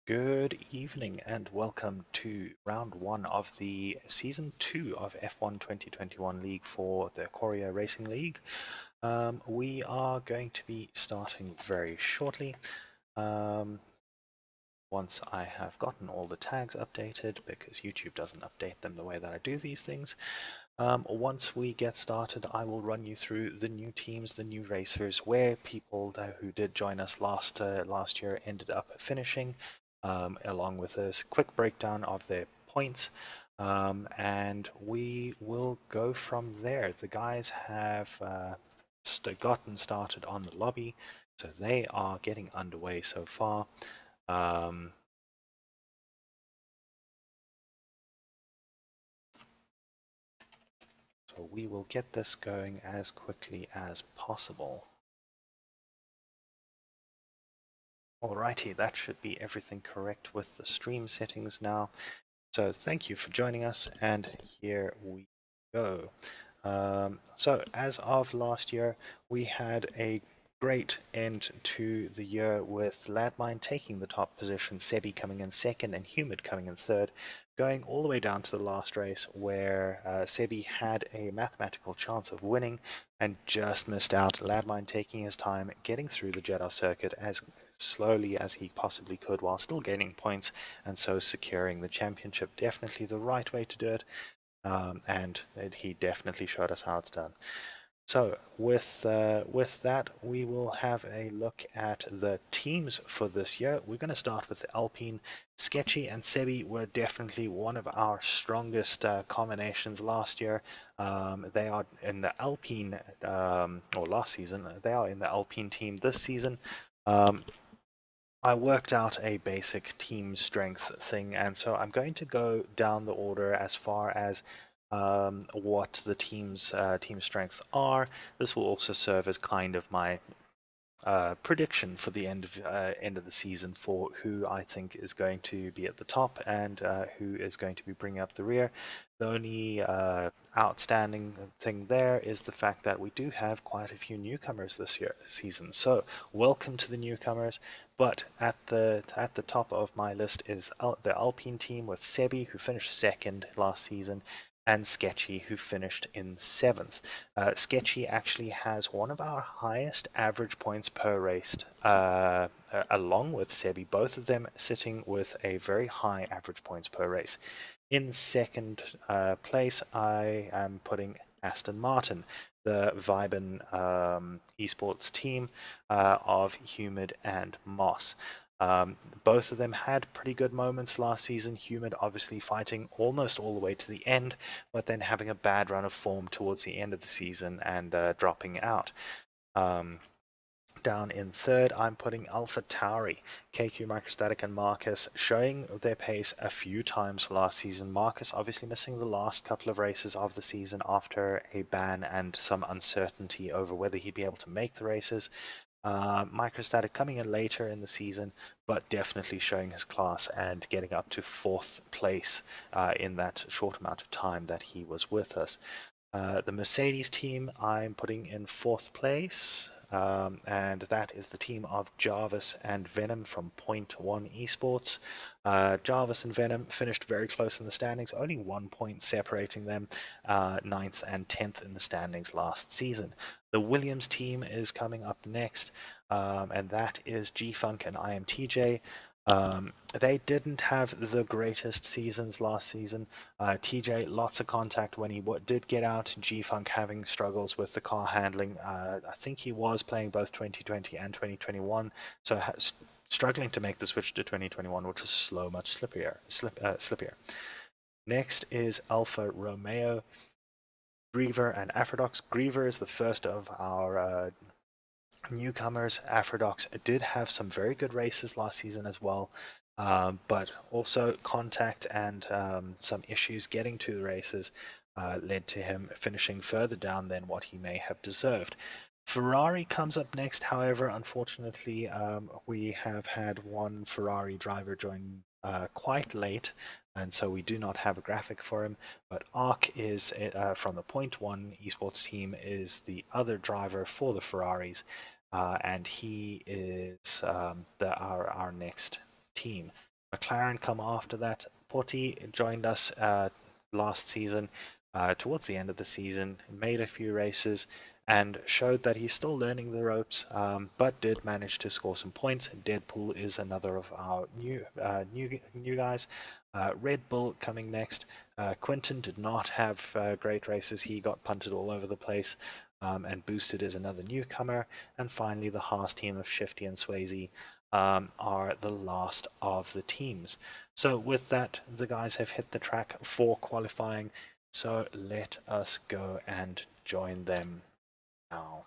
Good evening and welcome to round one of the season 2 of F1 2021 League for the Korea Racing League. We are going to be starting very shortly. Once I have gotten all the tags updated, because YouTube doesn't update them the way that I do these things. Once we get started, I will run you through the new teams, the new racers, where people who did join us last year ended up finishing, along with a quick breakdown of their points. And we will go from there. The guys have gotten started on the lobby, so they are getting underway so far. So we will get this going as quickly as possible. Alrighty, that should be everything correct with the stream settings now. So thank you for joining us, and here we go. So as of last year, we had a great end to the year with Ladmine taking the top position, Sebi coming in second, and Humid coming in third, going all the way down to the last race where Sebi had a mathematical chance of winning and just missed out. Ladmine taking his time, getting through the Jeddah circuit as slowly as he possibly could while still gaining points and so securing the championship. Definitely the right way to do it, and he definitely showed us how it's done. So with that, we will have a look at the teams for this year. We're going to start with the Alpine. Sketchy and Sebi were definitely one of our strongest combinations last year. They are in the Alpine, or last season, they are in the Alpine team this season. I worked out a basic team strength thing, and so I'm going to go down the order as far as what the team strengths are. This will also serve as kind of my prediction for the end of the season for who I think is going to be at the top and who is going to be bringing up the rear. The only outstanding thing there is the fact that we do have quite a few newcomers this season. So welcome to the newcomers. But at the top of my list is the Alpine team with Sebi, who finished second last season, and Sketchy, who finished in 7th. Sketchy actually has one of our highest average points per race, along with Sebi, both of them sitting with a very high average points per race. In second place, I am putting Aston Martin, the Viben esports team of Humid and Moss. Both of them had pretty good moments last season. Humid obviously fighting almost all the way to the end, but then having a bad run of form towards the end of the season and dropping out. Down in third, I'm putting Alpha Tauri, KQ, Microstatic, and Marcus showing their pace a few times last season. Marcus obviously missing the last couple of races of the season after a ban and some uncertainty over whether he'd be able to make the races. Microstatic coming in later in the season, but definitely showing his class and getting up to 4th place in that short amount of time that he was with us. The Mercedes team I'm putting in 4th place, and that is the team of Jarvis and Venom from Point One Esports. Jarvis and Venom finished very close in the standings, only 1 point separating them, 9th and 10th in the standings last season. The Williams team is coming up next, and that is G-Funk and IMTJ. They didn't have the greatest seasons last season. TJ, lots of contact when he did get out. G-Funk having struggles with the car handling. I think he was playing both 2020 and 2021, so struggling to make the switch to 2021, which is slow, much slippier. Next is Alfa Romeo, Griever, and Aphrodox. Griever is the first of our newcomers. Aphrodox did have some very good races last season as well, but also contact and some issues getting to the races led to him finishing further down than what he may have deserved. Ferrari comes up next. However, unfortunately, we have had one Ferrari driver join quite late, and so we do not have a graphic for him. But Ark is from the Point One esports team, is the other driver for the Ferraris, and he is our next team. McLaren come after that. Porti joined us last season, towards the end of the season, made a few races and showed that he's still learning the ropes, but did manage to score some points. Deadpool is another of our new guys. Red Bull coming next. Quinton did not have great races. He got punted all over the place. And Boosted is another newcomer. And finally, the Haas team of Shifty and Swayze are the last of the teams. So with that, the guys have hit the track for qualifying. So let us go and join them now.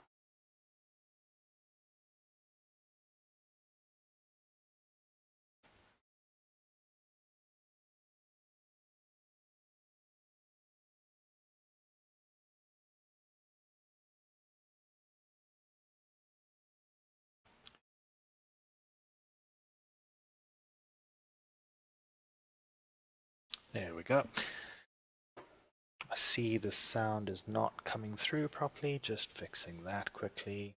There we go. I see the sound is not coming through properly, just fixing that quickly.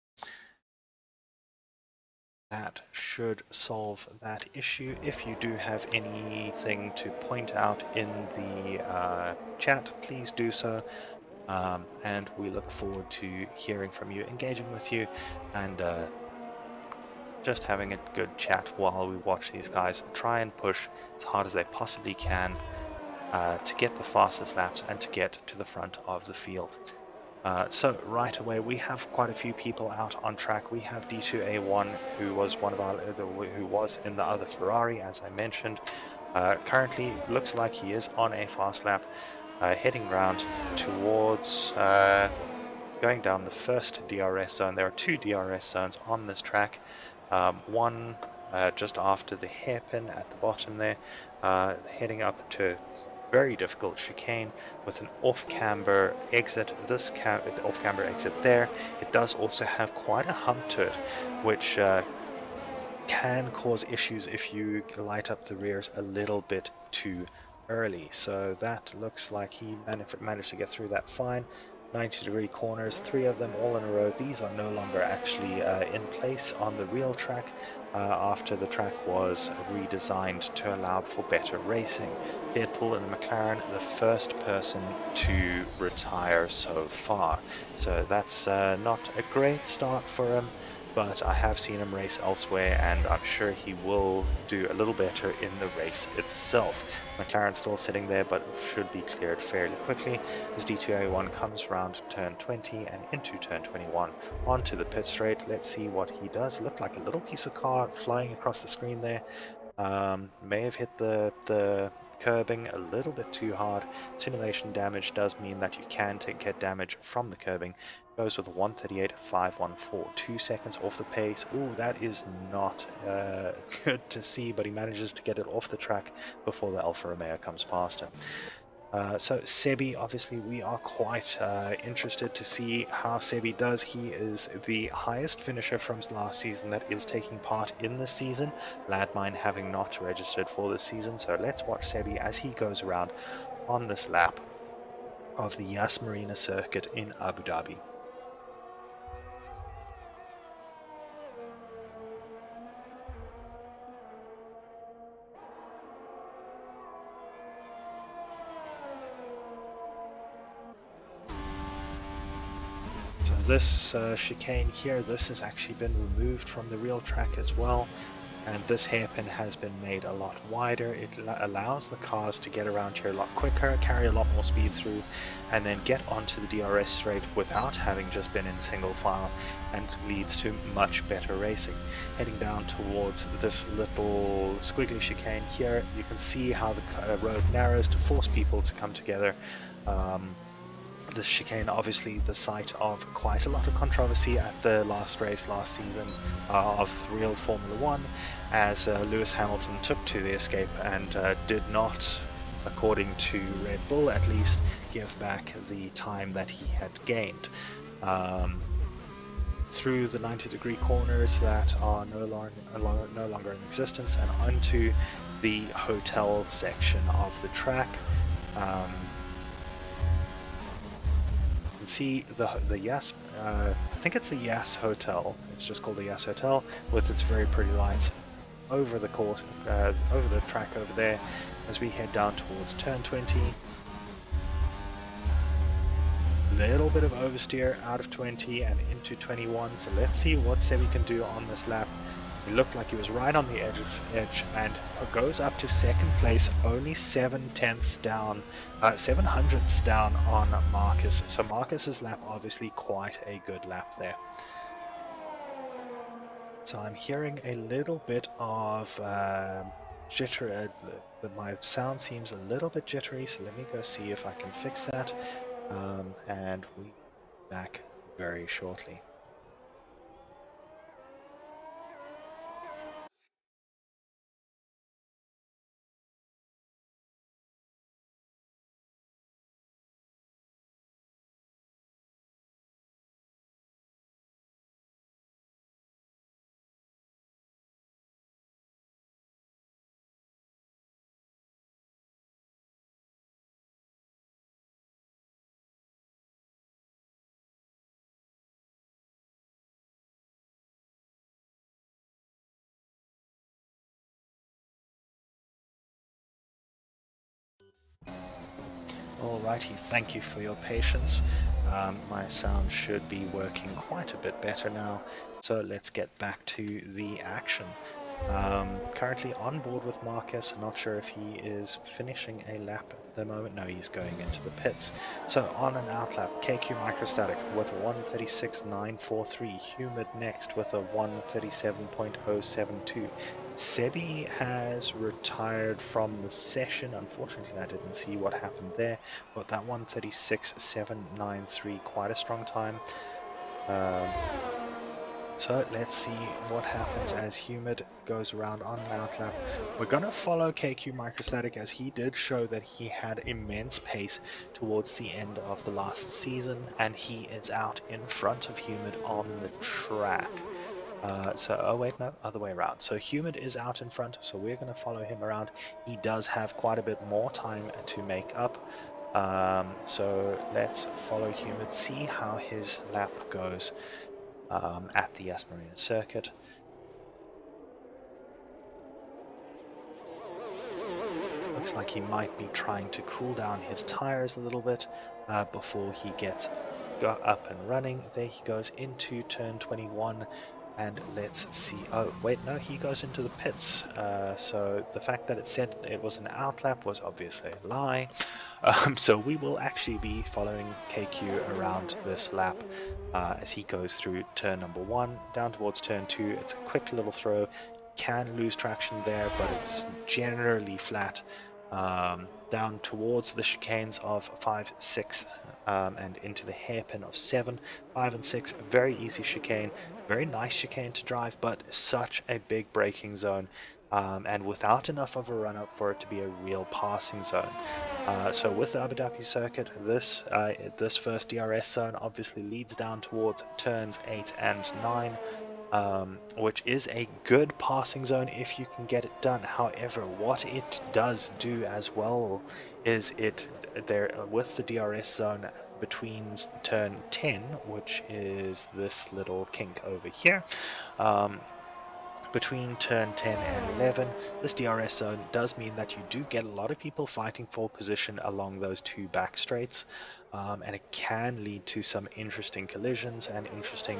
That should solve that issue. If you do have anything to point out in the chat, please do so. And we look forward to hearing from you, engaging with you, and just having a good chat while we watch these guys try and push as hard as they possibly can to get the fastest laps and to get to the front of the field. So right away we have quite a few people out on track. We have D2A1, who was who was in the other Ferrari, as I mentioned. Currently looks like he is on a fast lap, heading round towards going down the first DRS zone. There are two DRS zones on this track. One just after the hairpin at the bottom there, heading up to very difficult chicane with an off-camber exit. The off-camber exit there, it does also have quite a hump to it, which can cause issues if you light up the rears a little bit too early. So that looks like he managed to get through that fine. 90-degree corners, 3 of them all in a row. These are no longer actually in place on the real track after the track was redesigned to allow for better racing. Deadpool in the McLaren, the first person to retire so far. So that's not a great start for him, but I have seen him race elsewhere, and I'm sure he will do a little better in the race itself. McLaren still sitting there, but should be cleared fairly quickly as D2A1 comes round turn 20 and into turn 21 onto the pit straight. Let's see what he does. Looked like a little piece of car flying across the screen there. May have hit the curbing a little bit too hard. Simulation damage does mean that you can get damage from the curbing. Goes with 138.514, 2 seconds off the pace. Ooh, that is not good to see, but he manages to get it off the track before the Alfa Romeo comes past him. So Sebi, obviously we are quite interested to see how Sebi does. He is the highest finisher from last season that is taking part in this season, Landmine having not registered for this season. So let's watch Sebi as he goes around on this lap of the Yas Marina circuit in Abu Dhabi. This chicane here, this has actually been removed from the real track as well, and this hairpin has been made a lot wider. It allows the cars to get around here a lot quicker, carry a lot more speed through, and then get onto the DRS straight without having just been in single file, and leads to much better racing. Heading down towards this little squiggly chicane here, you can see how the road narrows to force people to come together. This chicane, obviously the site of quite a lot of controversy at the last race last season of real Formula 1, as Lewis Hamilton took to the escape and did not, according to Red Bull at least, give back the time that he had gained. Through the 90-degree corners that are no longer in existence, and onto the hotel section of the track. You can see the Yas, I think it's the Yas Hotel, it's just called the Yas Hotel, with its very pretty lights over the course, over the track over there as we head down towards turn 20. Little bit of oversteer out of 20 and into 21, so let's see what Sebi can do on this lap. He looked like he was right on the edge and goes up to second place, only 7/10ths down, 7/100ths down on Marcus. So Marcus's lap obviously quite a good lap there. So I'm hearing a little bit of jitter. My sound seems a little bit jittery, so let me go see if I can fix that. And we'll be back very shortly. Alrighty, thank you for your patience. My sound should be working quite a bit better now, so let's get back to the action. Currently on board with Marcus, not sure if he is finishing a lap at the moment. No, he's going into the pits. So on an outlap, KQ Microstatic with 136.943, Humid next with a 137.072. Sebi has retired from the session. Unfortunately, I didn't see what happened there, but that 136.793, quite a strong time. So let's see what happens as Humid goes around on an outlap. We're going to follow KQ Microstatic, as he did show that he had immense pace towards the end of the last season, and he is out in front of Humid on the track. Oh wait, no, other way around. So Humid is out in front, so we're going to follow him around. He does have quite a bit more time to make up. So let's follow Humid, see how his lap goes at the Yas Marina circuit. Looks like he might be trying to cool down his tires a little bit before he gets up and running. There he goes into turn 21. And let's see. Oh, wait, no, he goes into the pits. So the fact that it said it was an outlap was obviously a lie. So we will actually be following KQ around this lap as he goes through turn number 1 down towards turn 2. It's a quick little throw. Can lose traction there, but it's generally flat. Down towards the chicanes of 5, 6, and into the hairpin of 7, 5 and 6. Very easy chicane, very nice chicane to drive, but such a big braking zone, and without enough of a run up for it to be a real passing zone. So with the Abu Dhabi circuit, this first DRS zone obviously leads down towards turns 8 and 9. Which is a good passing zone if you can get it done. However, what it does do as well is with the DRS zone between turn 10, which is this little kink over here, between turn 10 and 11, this DRS zone does mean that you do get a lot of people fighting for position along those two back straights, and it can lead to some interesting collisions and interesting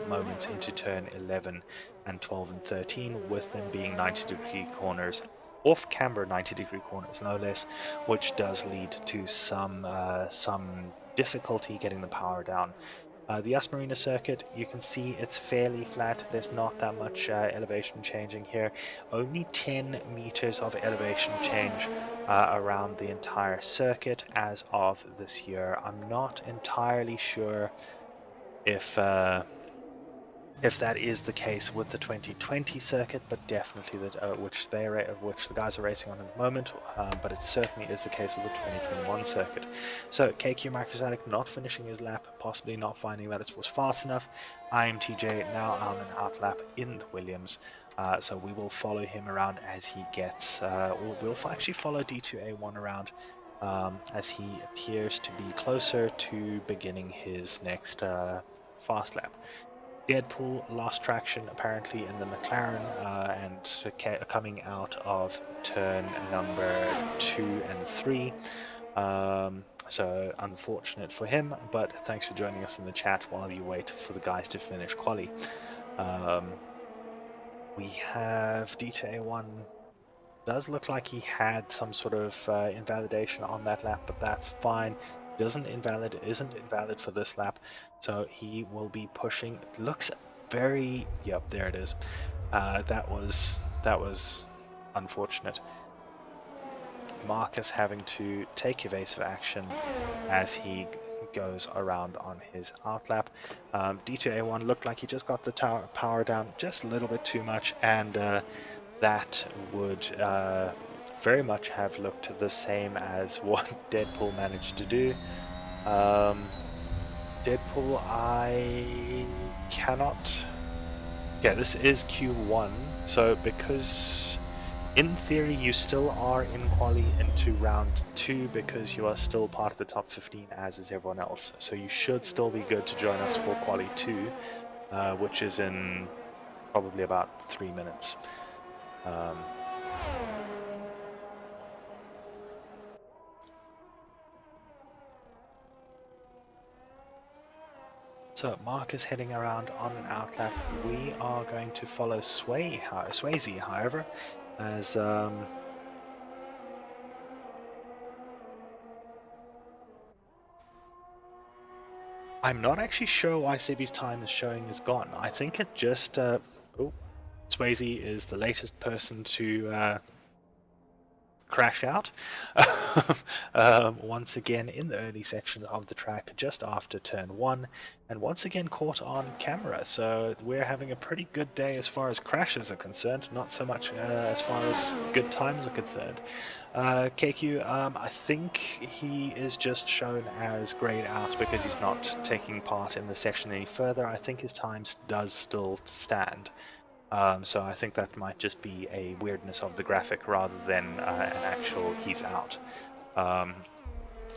moments into turn 11 and 12 and 13, with them being 90-degree corners, off camber 90-degree corners no less, which does lead to some difficulty getting the power down. The Yas Marina circuit, you can see it's fairly flat. There's not that much elevation changing here. Only 10 meters of elevation change around the entire circuit as of this year. I'm not entirely sure if that is the case with the 2020 circuit, but definitely that which the guys are racing on at the moment, but it certainly is the case with the 2021 circuit. So KQ Microstatic not finishing his lap, possibly not finding that it was fast enough. IMTJ now on an outlap in the Williams, so we will follow him around as he gets, we'll actually follow D2A1 around as he appears to be closer to beginning his next fast lap. Deadpool lost traction apparently in the McLaren and coming out of turn number 2 and 3. So unfortunate for him, but thanks for joining us in the chat while you wait for the guys to finish quali. We have D2A1. Does look like he had some sort of invalidation on that lap, but that's fine. Isn't invalid for this lap, so he will be pushing. Looks very, yep, there it is. That was unfortunate. Marcus having to take evasive action as he goes around on his outlap. D2A1 looked like he just got the power down just a little bit too much, and that would very much have looked the same as what Deadpool managed to do. Deadpool, I cannot... Yeah, this is Q1, so because in theory you still are in quali into round 2 because you are still part of the top 15 as is everyone else, so you should still be good to join us for quali 2, which is in probably about 3 minutes. So Mark is heading around on an outlap. We are going to follow Swayze, however, as I'm not actually sure why Sebi's time is showing is gone. I think it just Swayze is the latest person to crash out once again in the early section of the track just after turn 1, and once again caught on camera. So we're having a pretty good day as far as crashes are concerned, not so much as far as good times are concerned. KQ, I think he is just shown as grayed out because he's not taking part in the session any further. I think his time does still stand. So I think that might just be a weirdness of the graphic rather than an actual he's out.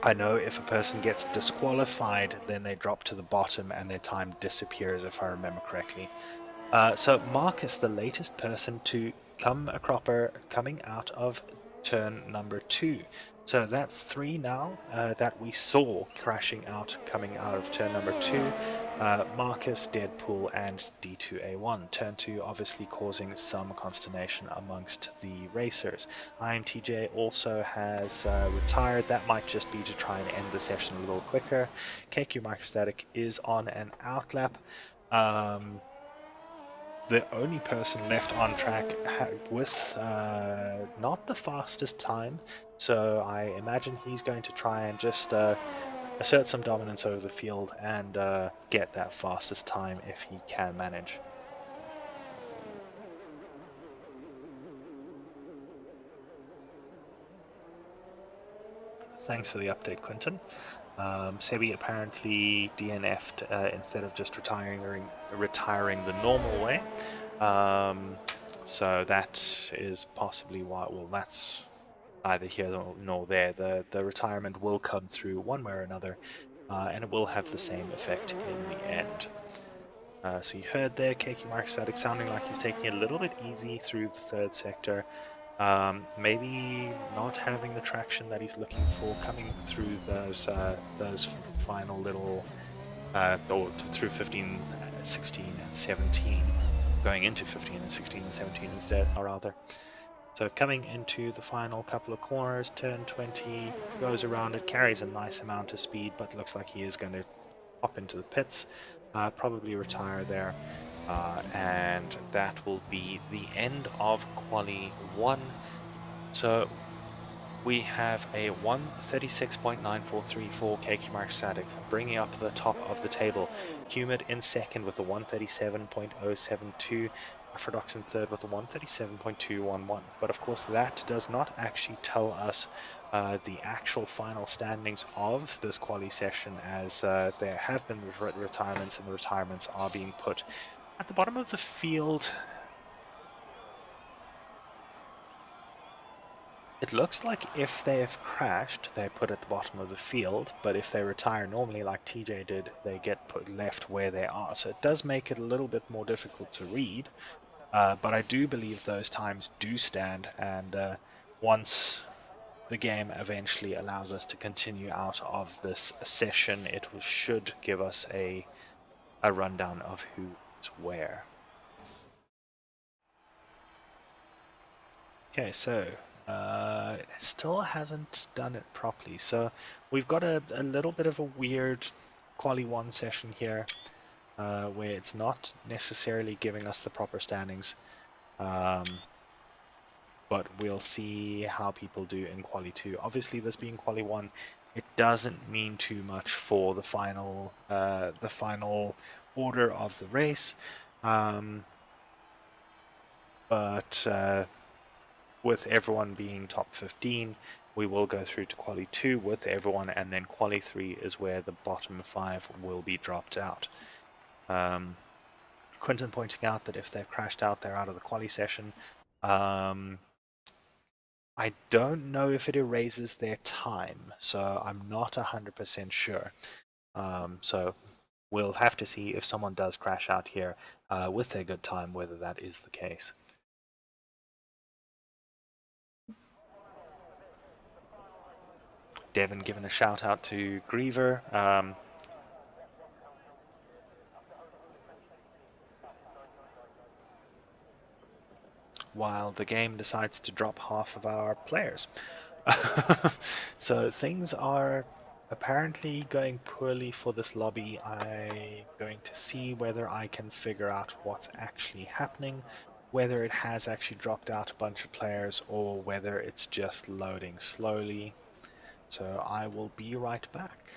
I know if a person gets disqualified, then they drop to the bottom and their time disappears, if I remember correctly. So Mark is the latest person to come a cropper coming out of turn number 2. So that's 3 now that we saw crashing out coming out of turn number 2. Marcus, Deadpool, and D2A1. Turn 2 obviously causing some consternation amongst the racers. IMTJ also has retired. That might just be to try and end the session a little quicker. KQ Microstatic is on an outlap. The only person left on track with not the fastest time, so I imagine he's going to try and just assert some dominance over the field and get that fastest time if he can manage. Thanks for the update, Quinton. Sebi apparently DNF'd instead of just retiring the normal way. So that is possibly why, well, that's neither here nor there. The retirement will come through one way or another, and it will have the same effect in the end. So you heard there KQ Markstatic sounding like he's taking it a little bit easy through the third sector. Maybe not having the traction that he's looking for coming through those final little or through 15, 16, and 17, going into 15 and 16 and 17 instead, or rather. So coming into the final couple of corners, turn 20, goes around it, carries a nice amount of speed, but looks like he is going to hop into the pits, probably retire there. And that will be the end of quali 1. So we have a 136.9434 KQ Markstatic bringing up the top of the table. Humid in second with a 137.072. Afrodox in third with a 137.211. But of course that does not actually tell us the actual final standings of this quali session, as there have been retirements, and the retirements are being put at the bottom of the field. It looks like if they have crashed, they're put at the bottom of the field, but if they retire normally like TJ did, they get put left where they are. So it does make it a little bit more difficult to read, but I do believe those times do stand, and once the game eventually allows us to continue out of this session, it should give us a rundown of who is where. Okay, so it still hasn't done it properly. So we've got a little bit of a weird quali 1 session here where it's not necessarily giving us the proper standings. But we'll see how people do in quali 2. Obviously, this being quali 1, it doesn't mean too much for the final order of the race. But with everyone being top 15, we will go through to quali 2 with everyone, and then quali 3 is where the bottom 5 will be dropped out. Quentin pointing out that if they've crashed out, they're out of the quali session. I don't know if it erases their time, so I'm not 100% sure. So we'll have to see if someone does crash out here with their good time, whether that is the case. Devin giving a shout out to Griever. While the game decides to drop half of our players. So things are apparently going poorly for this lobby. I'm going to see whether I can figure out what's actually happening, whether it has actually dropped out a bunch of players or whether it's just loading slowly. So I will be right back.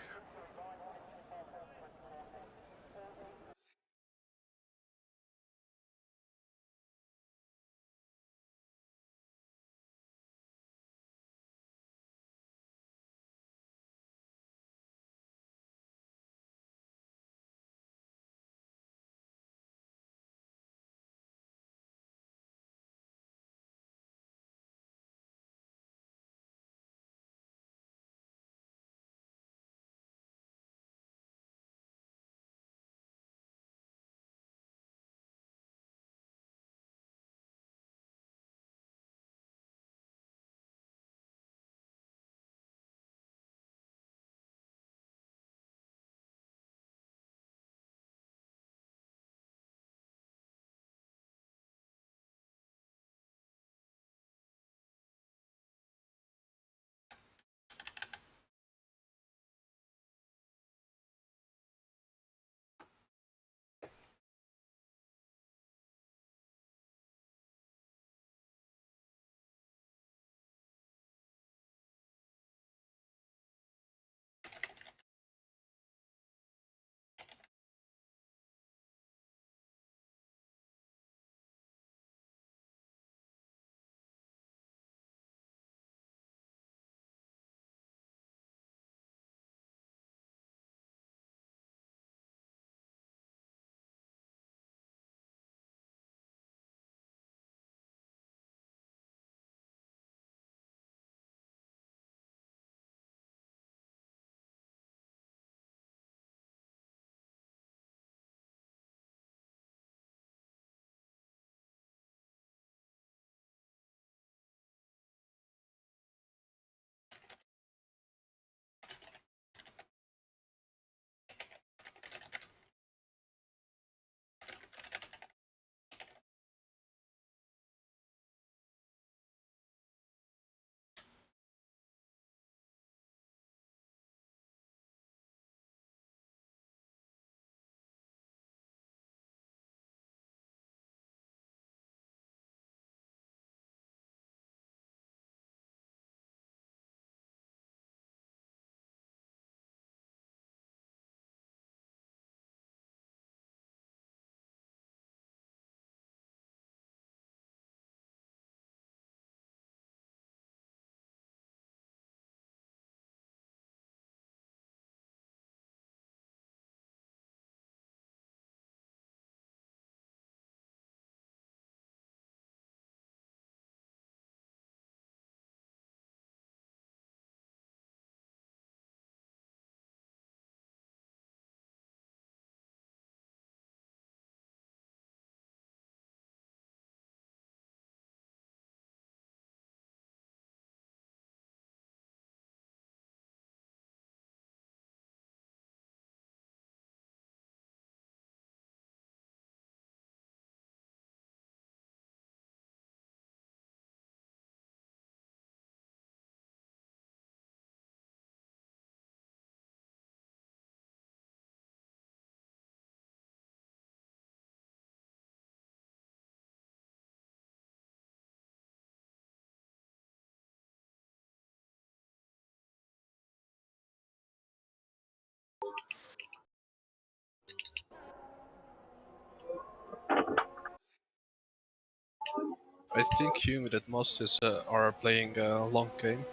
I think Humid and Moss are playing a long game.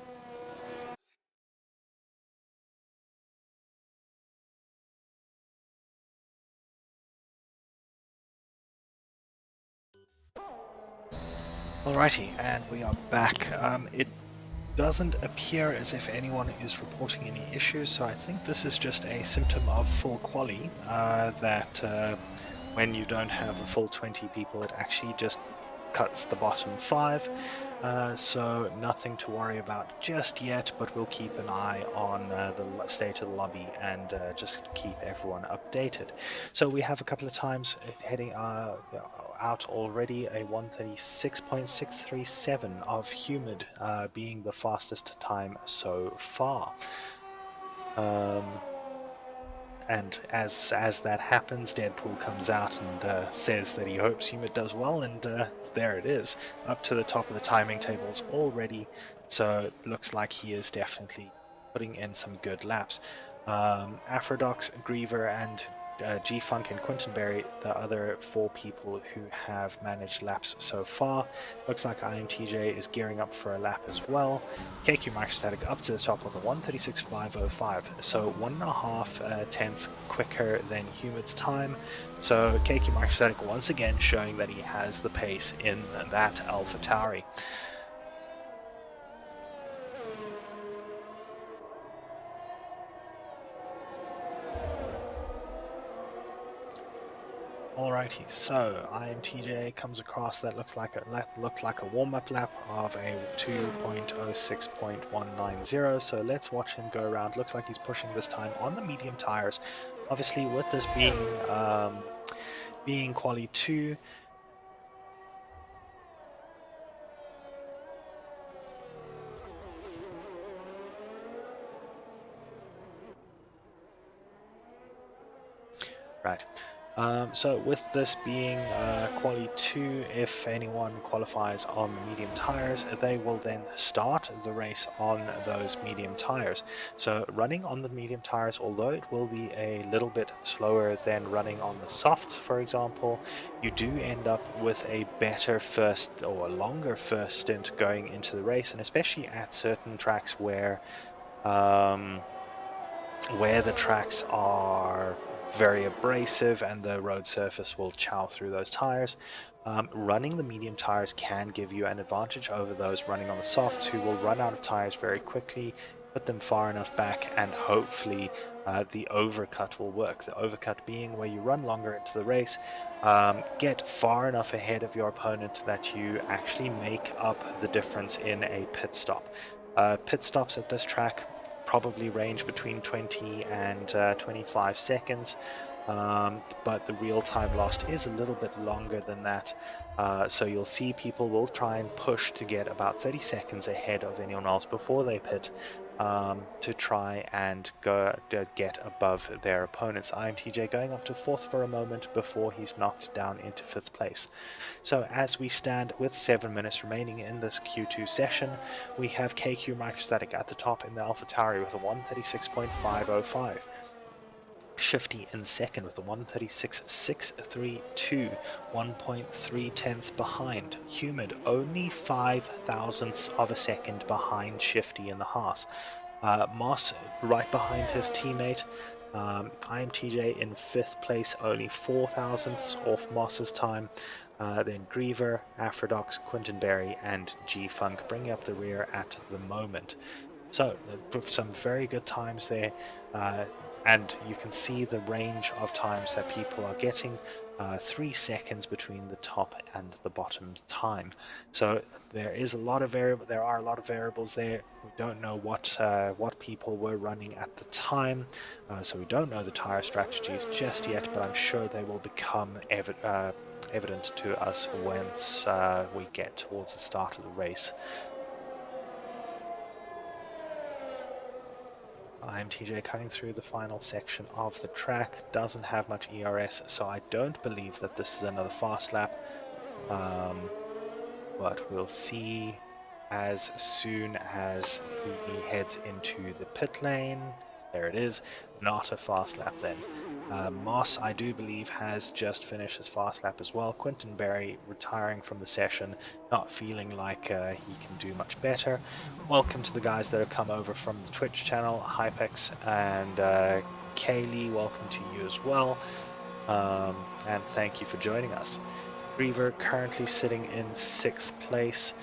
Alrighty, and we are back. It doesn't appear as if anyone is reporting any issues, so I think this is just a symptom of full quali, that when you don't have the full 20 people, it actually just cuts the bottom 5. So nothing to worry about just yet, but we'll keep an eye on the state of the lobby and just keep everyone updated. So we have a couple of times heading out already, a 136.637 of Humid being the fastest time so far. And as that happens, Deadpool comes out and says that he hopes Humid does well, and there it is, up to the top of the timing tables already. So it looks like he is definitely putting in some good laps. Afrodox, Griever, and G-Funk and Quintonberry, the other 4 people who have managed laps so far. Looks like IMTJ is gearing up for a lap as well. KQ Microstatic up to the top of the 136.505, so 1.5 tenths quicker than Humid's time. So KQ Microstatic once again showing that he has the pace in that AlphaTauri. Alrighty, so IMTJ comes across that looked like a warm-up lap of a 2.06.190. So let's watch him go around. Looks like he's pushing this time on the medium tires. Obviously, with this being quali 2. Right. So with this being quali 2, if anyone qualifies on the medium tires, they will then start the race on those medium tires. So running on the medium tires, although it will be a little bit slower than running on the softs, for example, you do end up with a better first or a longer first stint going into the race, and especially at certain tracks where the tracks are very abrasive and the road surface will chow through those tires. Running the medium tires can give you an advantage over those running on the softs, who will run out of tires very quickly, put them far enough back, and hopefully the overcut will work. The overcut being where you run longer into the race, get far enough ahead of your opponent that you actually make up the difference in a pit stop. Pit stops at this track probably range between 20 and 25 seconds, but the real time lost is a little bit longer than that. So you'll see people will try and push to get about 30 seconds ahead of anyone else before they pit, to try and get above their opponents. IMTJ going up to 4th for a moment before he's knocked down into 5th place. So as we stand with 7 minutes remaining in this Q2 session, we have KQ Microstatic at the top in the AlphaTauri with a 136.505. Shifty in second with a 136.632, 1.3 tenths behind. Humid only 5 thousandths of a second behind Shifty in the Haas. Moss right behind his teammate. IMTJ in 5th place, only 4 thousandths off Moss's time. Then Griever, Afrodox, Quintonberry, and G-Funk bringing up the rear at the moment. So some very good times there, and you can see the range of times that people are getting. 3 seconds between the top and the bottom time. So there are a lot of variables there. We don't know what people were running at the time, so we don't know the tire strategies just yet. But I'm sure they will become evident to us once we get towards the start of the race. IMTJ coming through the final section of the track, doesn't have much ERS, so I don't believe that this is another fast lap, but we'll see as soon as he heads into the pit lane. There it is, not a fast lap then. Moss, I do believe, has just finished his fast lap as well. Quinton Berry retiring from the session, not feeling like he can do much better. Welcome to the guys that have come over from the Twitch channel, Hypex and Kaylee, welcome to you as well. And thank you for joining us. Griever currently sitting in 6th place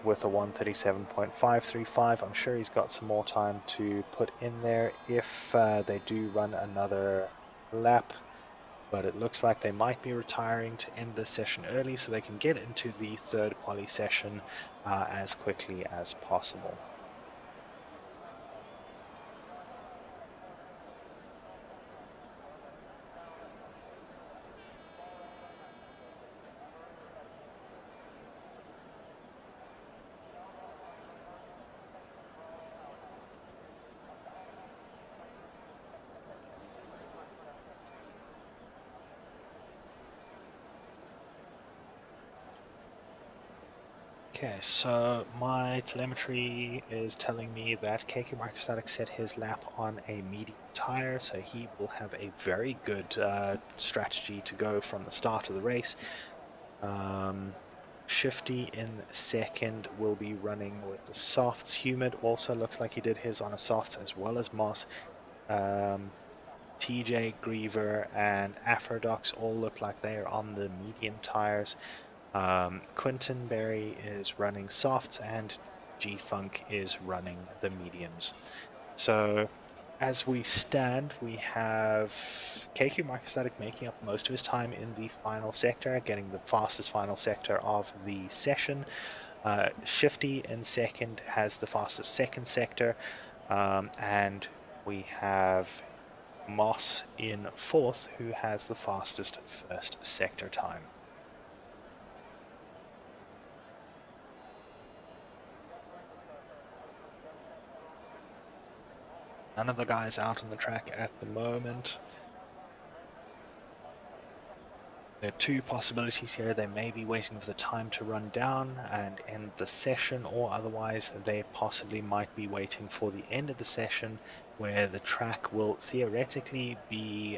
with a 137.535. I'm sure he's got some more time to put in there if they do run another lap, but it looks like they might be retiring to end this session early so they can get into the third quali session as quickly as possible. Okay, so my telemetry is telling me that KK Microstatics set his lap on a medium tire, so he will have a very good strategy to go from the start of the race. Shifty in second will be running with the softs. Humid also looks like he did his on a softs as well as Moss. TJ, Griever, and Afrodox all look like they are on the medium tires. Quinton Berry is running softs and G-Funk is running the mediums. So as we stand, we have KQ Microstatic making up most of his time in the final sector, getting the fastest final sector of the session. Shifty in second has the fastest second sector, and we have Moss in fourth, who has the fastest first sector time. None of the guys out on the track at the moment. There are two possibilities here. They may be waiting for the time to run down and end the session, or otherwise they possibly might be waiting for the end of the session where the track will theoretically be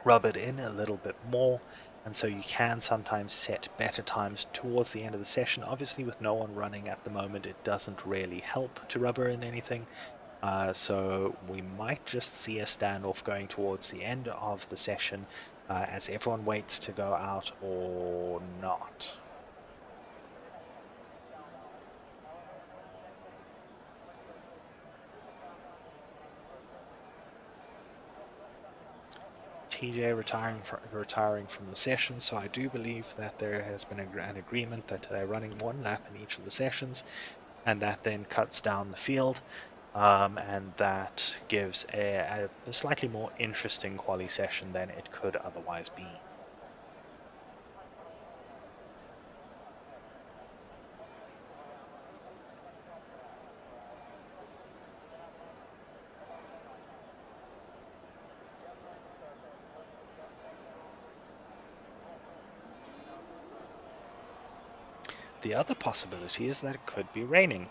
rubbered in a little bit more, and so you can sometimes set better times towards the end of the session. Obviously with no one running at the moment, it doesn't really help to rubber in anything. So we might just see a standoff going towards the end of the session as everyone waits to go out or not. TJ retiring from the session, so I do believe that there has been an agreement that they're running one lap in each of the sessions, and that then cuts down the field. And that gives a slightly more interesting quali session than it could otherwise be. The other possibility is that it could be raining.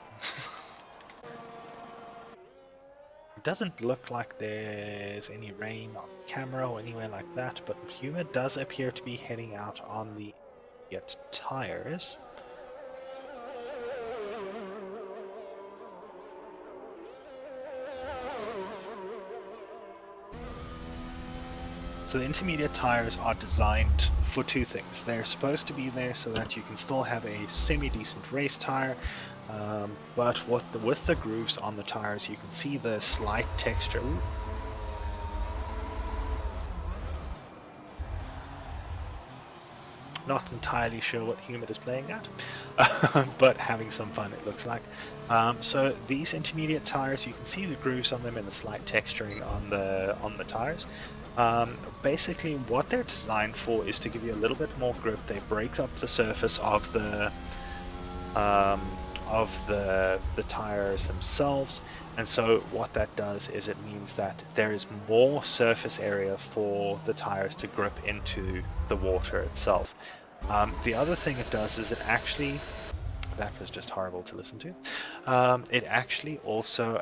It doesn't look like there's any rain on camera or anywhere like that, but Humid does appear to be heading out on the tires. So the intermediate tires are designed for two things. They're supposed to be there so that you can still have a semi-decent race tire, but with the grooves on the tires, you can see the slight texture. Ooh. Not entirely sure what Humid is playing at, but having some fun it looks like. So these intermediate tires, you can see the grooves on them and the slight texturing on the tires. Basically what they're designed for is to give you a little bit more grip. They break up the surface of the tires themselves, and so what that does is it means that there is more surface area for the tires to grip into the water itself. The other thing it does is it actually, that was just horrible to listen to, it actually also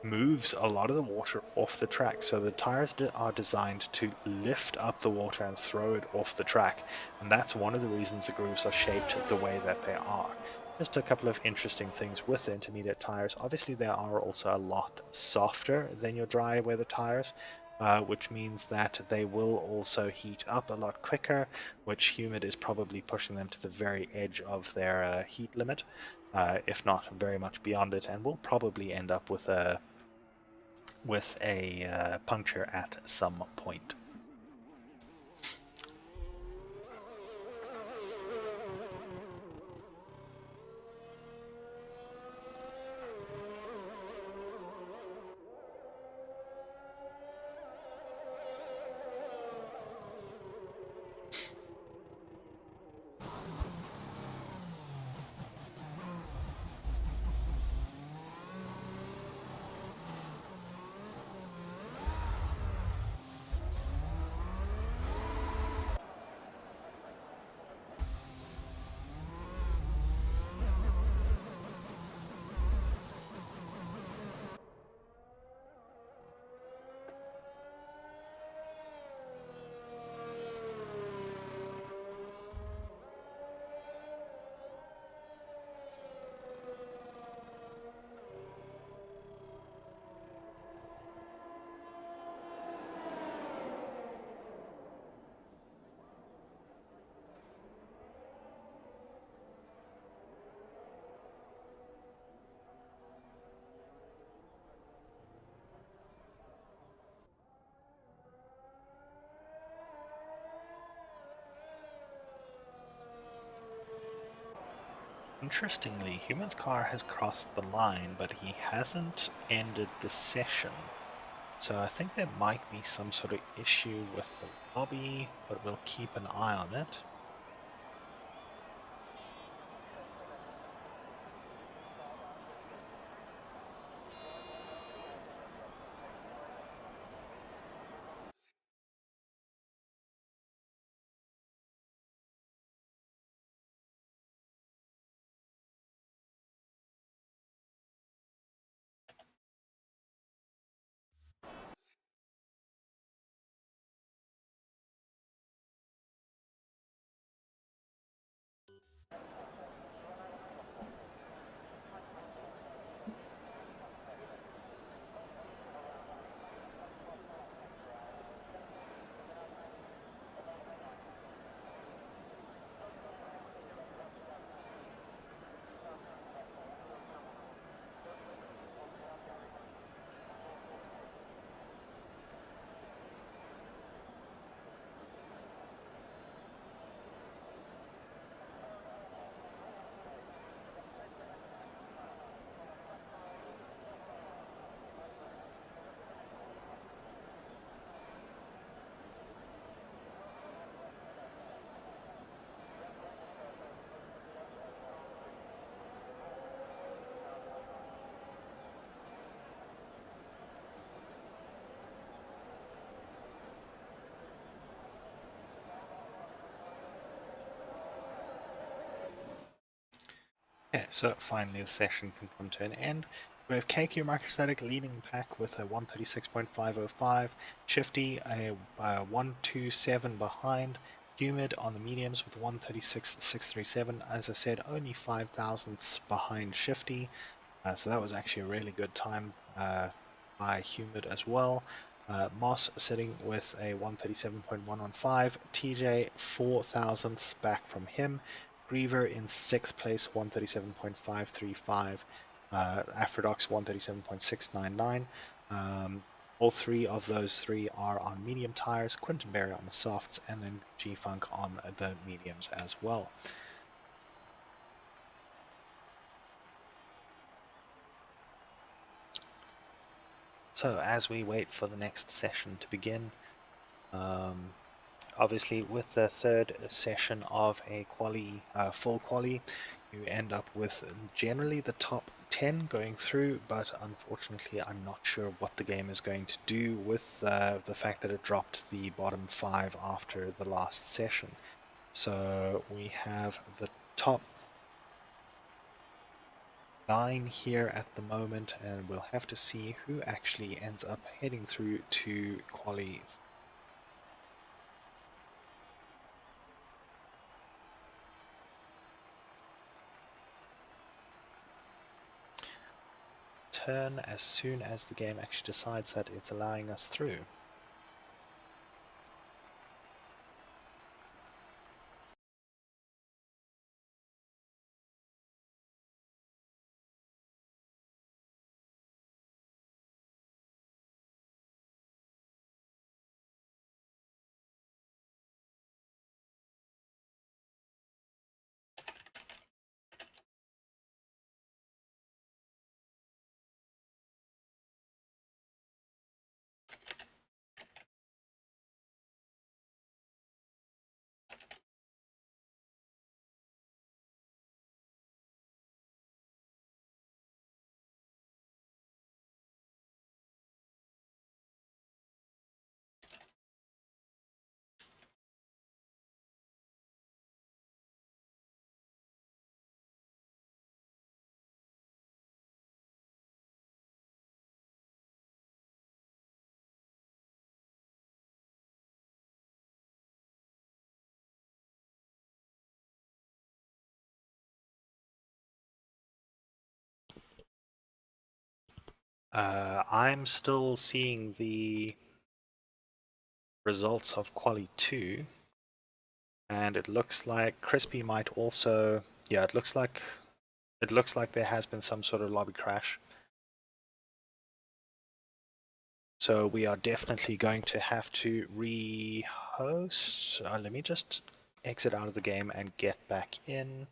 moves a lot of the water off the track. So the tires are designed to lift up the water and throw it off the track. And that's one of the reasons the grooves are shaped the way that they are. Just a couple of interesting things with the intermediate tires. Obviously, they are also a lot softer than your dry weather tires, which means that they will also heat up a lot quicker, which humid is probably pushing them to the very edge of their heat limit, if not very much beyond it, and will probably end up with a puncture at some point. Interestingly, Human's car has crossed the line, but he hasn't ended the session. So I think there might be some sort of issue with the lobby, but we'll keep an eye on it. Okay, so finally the session can come to an end. We have KQ Microstatic leading pack with a 136.505, Shifty a 127 behind, Humid on the mediums with 136.637. As I said, only 5 thousandths behind Shifty, so that was actually a really good time by Humid as well. Moss sitting with a 137.115, TJ 4 thousandths back from him, Griever in 6th place, 137.535. Aphrodox 137.699. All three of those three are on medium tires, Quinton Berry on the softs, and then G-Funk on the mediums as well. So as we wait for the next session to begin, obviously with the third session of a full quali, you end up with generally the top 10 going through, but unfortunately I'm not sure what the game is going to do with the fact that it dropped the bottom 5 after the last session. So we have the top 9 here at the moment, and we'll have to see who actually ends up heading through to Quali. Turn as soon as the game actually decides that it's allowing us through. I'm still seeing the results of Quali 2, and it looks like Crispy might also, yeah, it looks like there has been some sort of lobby crash. So we are definitely going to have to rehost. Let me just exit out of the game and get back in.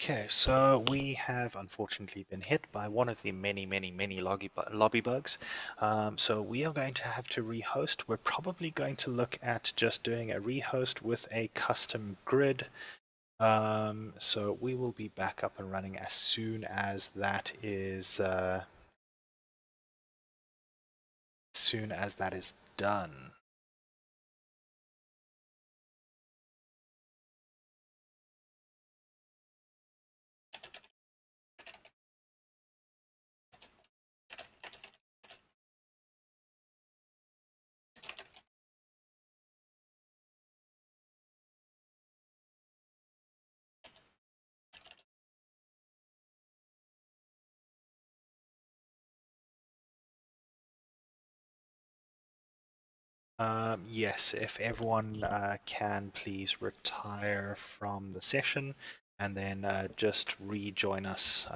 Okay, so we have unfortunately been hit by one of the many lobby bugs. So we are going to have to rehost. We're probably going to look at just doing a rehost with a custom grid. So we will be back up and running as soon as that is done. Yes, if everyone can please retire from the session and then just rejoin us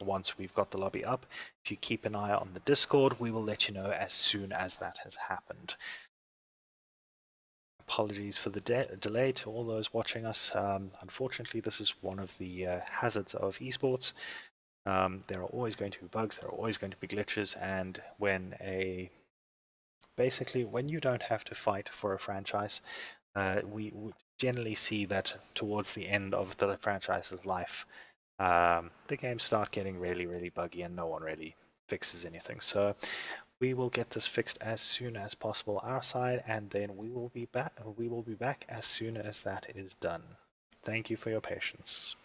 once we've got the lobby up. If you keep an eye on the Discord, we will let you know as soon as that has happened. Apologies for the delay to all those watching us. Unfortunately, this is one of the hazards of esports. There are always going to be bugs, there are always going to be glitches, and when you don't have to fight for a franchise, we would generally see that towards the end of the franchise's life, the games start getting really, really buggy, and no one really fixes anything. So we will get this fixed as soon as possible our side, and then we will be back. We will be back as soon as that is done. Thank you for your patience.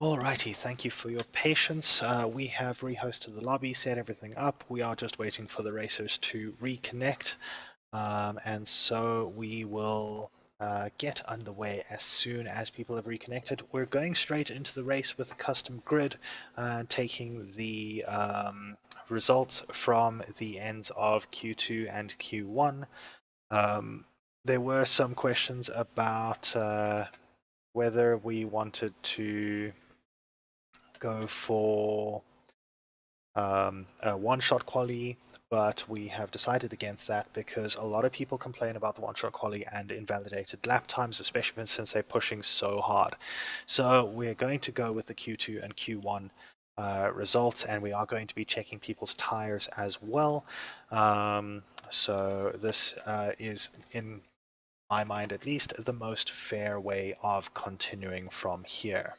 Alrighty, thank you for your patience. We have rehosted the lobby, set everything up. We are just waiting for the racers to reconnect. And so we will get underway as soon as people have reconnected. We're going straight into the race with a custom grid, taking the results from the ends of Q2 and Q1. There were some questions about whether we wanted to go for a one-shot quali, but we have decided against that because a lot of people complain about the one-shot quali and invalidated lap times, especially since they're pushing so hard. So we're going to go with the Q2 and Q1 results, and we are going to be checking people's tires as well. So this is, in my mind at least, the most fair way of continuing from here.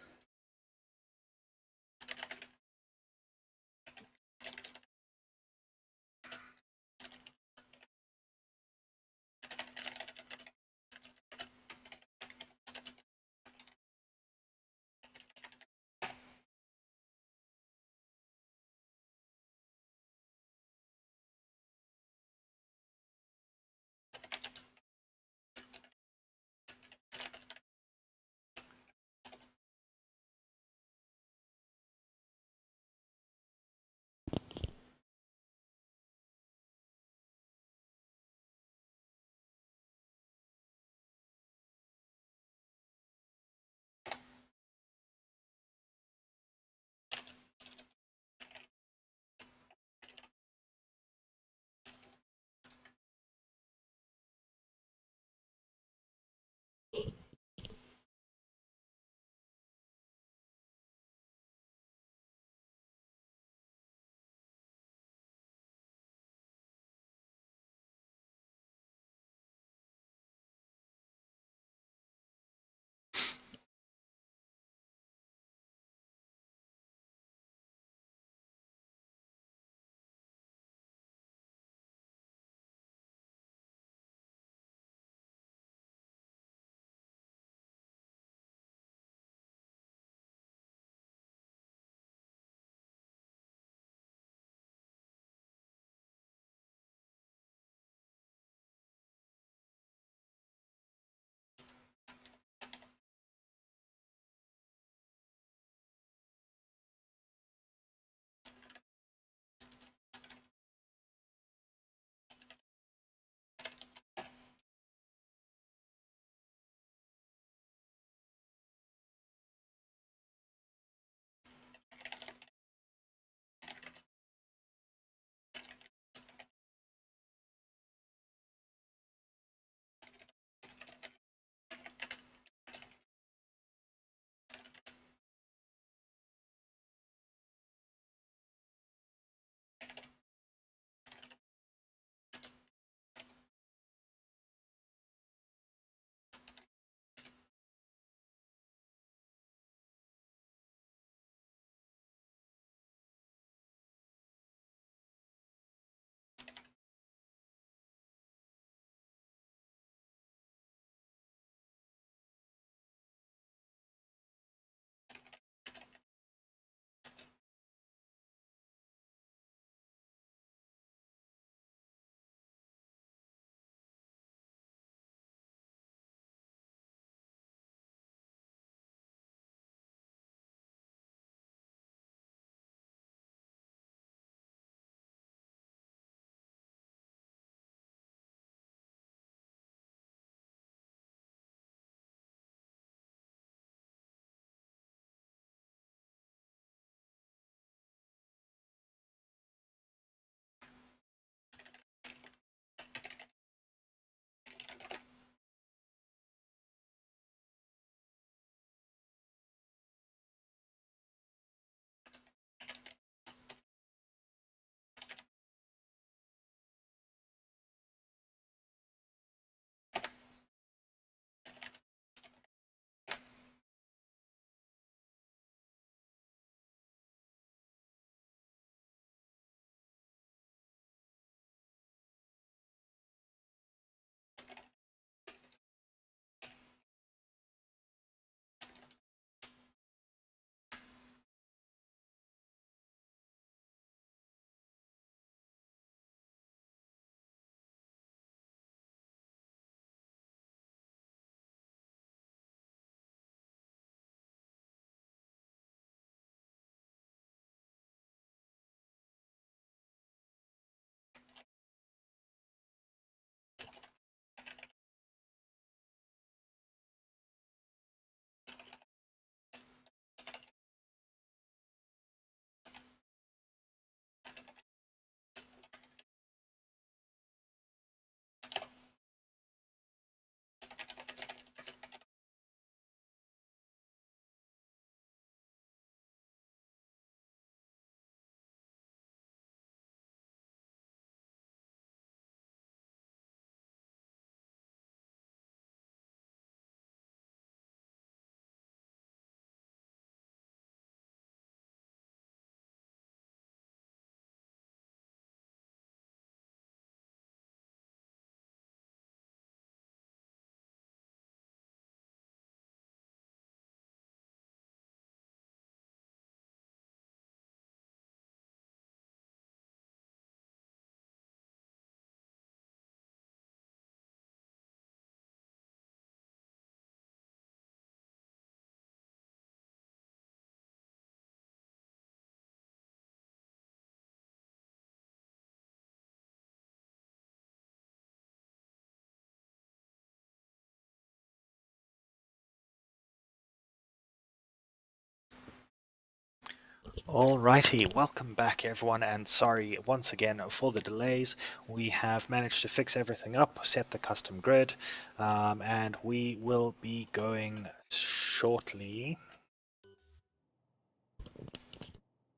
Alrighty, welcome back everyone, and sorry once again for the delays. We have managed to fix everything up, set the custom grid, and we will be going shortly.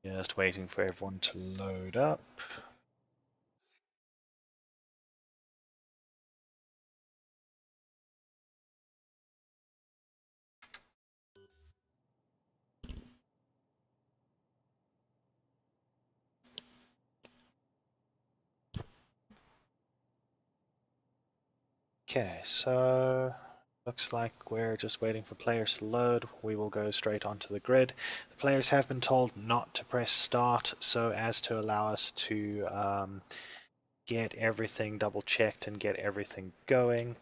Just waiting for everyone to load up. Okay, so looks like we're just waiting for players to load. We will go straight onto the grid. The players have been told not to press start so as to allow us to get everything double checked and get everything going.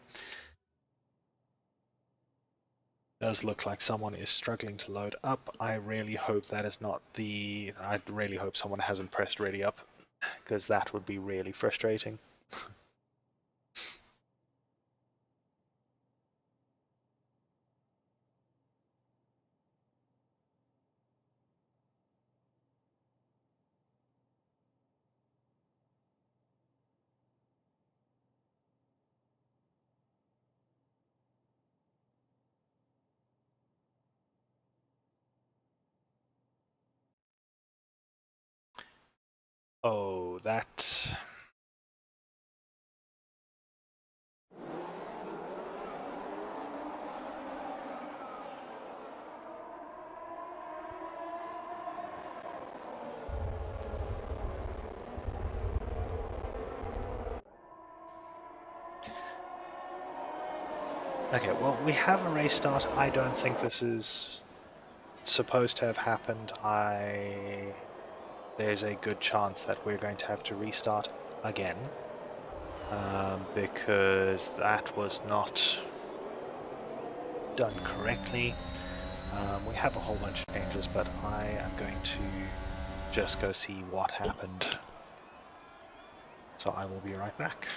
Does look like someone is struggling to load up. I really hope that is not the... I really hope someone hasn't pressed ready up, because that would be really frustrating. Oh, that... Okay, well, we have a race start. I don't think this is supposed to have happened. There's a good chance that we're going to have to restart again, because that was not done correctly. We have a whole bunch of changes, but I am going to just go see what happened. So I will be right back.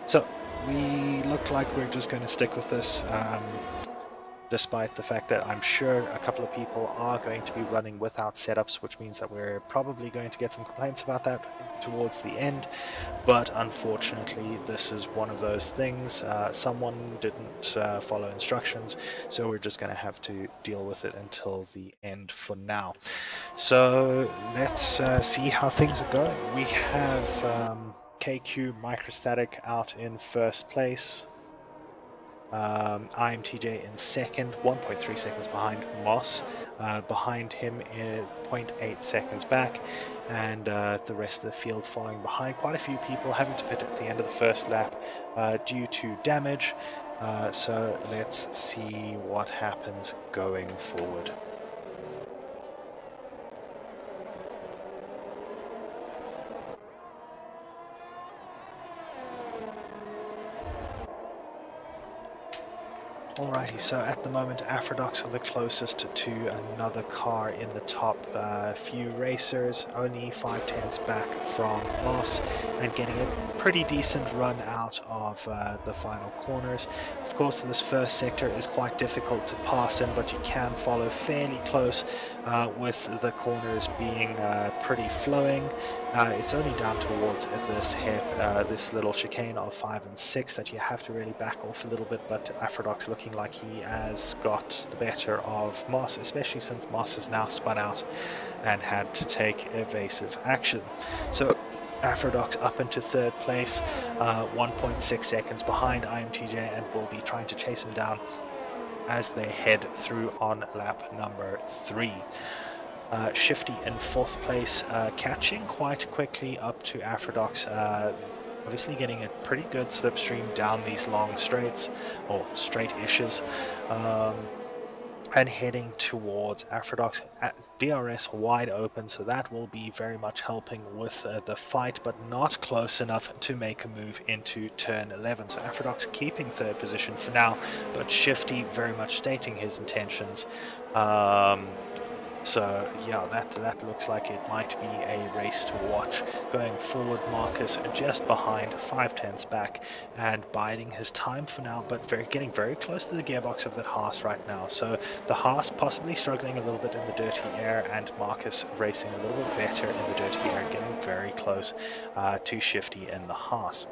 So we look like we're just going to stick with this, despite the fact that I'm sure a couple of people are going to be running without setups, which means that we're probably going to get some complaints about that towards the end. But unfortunately, this is one of those things. Someone didn't follow instructions, so we're just going to have to deal with it until the end for now. So let's see how things are going. We have KQ Microstatic out in first place. IMTJ in second, 1.3 seconds behind Moss. Behind him, 0.8 seconds back, and the rest of the field following behind. Quite a few people having to pit at the end of the first lap due to damage. So let's see what happens going forward. Alrighty, so at the moment Afrodox are the closest to another car in the top few racers, only 5/10ths back from Moss, and getting a pretty decent run out of the final corners. Of course, this first sector is quite difficult to pass in, but you can follow fairly close with the corners being pretty flowing. It's only down towards this little chicane of 5 and 6 that you have to really back off a little bit, but Afrodox looking like he has got the better of Moss, especially since Moss has now spun out and had to take evasive action. So Afrodox up into third place, 1.6 seconds behind IMTJ, and will be trying to chase him down as they head through on lap number 3. Shifty in fourth place, catching quite quickly up to Afrodox, obviously getting a pretty good slipstream down these long straights, or straight-ishes, and heading towards Afrodox. DRS wide open, so that will be very much helping with the fight, but not close enough to make a move into turn 11. So Afrodox keeping third position for now, but Shifty very much stating his intentions. So yeah, that looks like it might be a race to watch. Going forward, Marcus just behind, 5/10ths back, and biding his time for now, but getting very close to the gearbox of that Haas right now. So the Haas possibly struggling a little bit in the dirty air, and Marcus racing a little bit better in the dirty air, getting very close to Shifty in the Haas.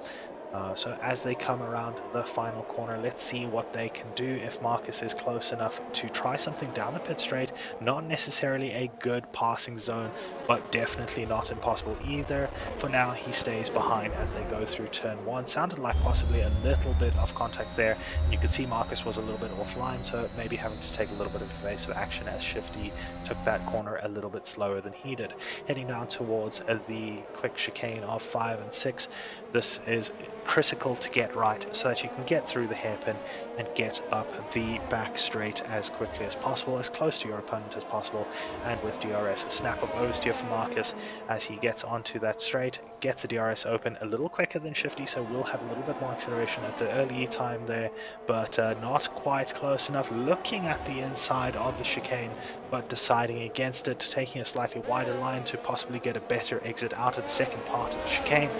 So as they come around the final corner, let's see what they can do. If Marcus is close enough to try something down the pit straight, not necessarily a good passing zone, but definitely not impossible either. For now, he stays behind as they go through turn 1. Sounded like possibly a little bit of contact there. You could see Marcus was a little bit offline, so maybe having to take a little bit of evasive action as Shifty took that corner a little bit slower than he did. Heading down towards the quick chicane of 5 and 6. This is critical to get right so that you can get through the hairpin and get up the back straight as quickly as possible, as close to your opponent as possible. And with DRS, a snap of oversteer for Marcus as he gets onto that straight, gets the DRS open a little quicker than Shifty, so we'll have a little bit more acceleration at the early time there, but not quite close enough. Looking at the inside of the chicane, but deciding against it, taking a slightly wider line to possibly get a better exit out of the second part of the chicane.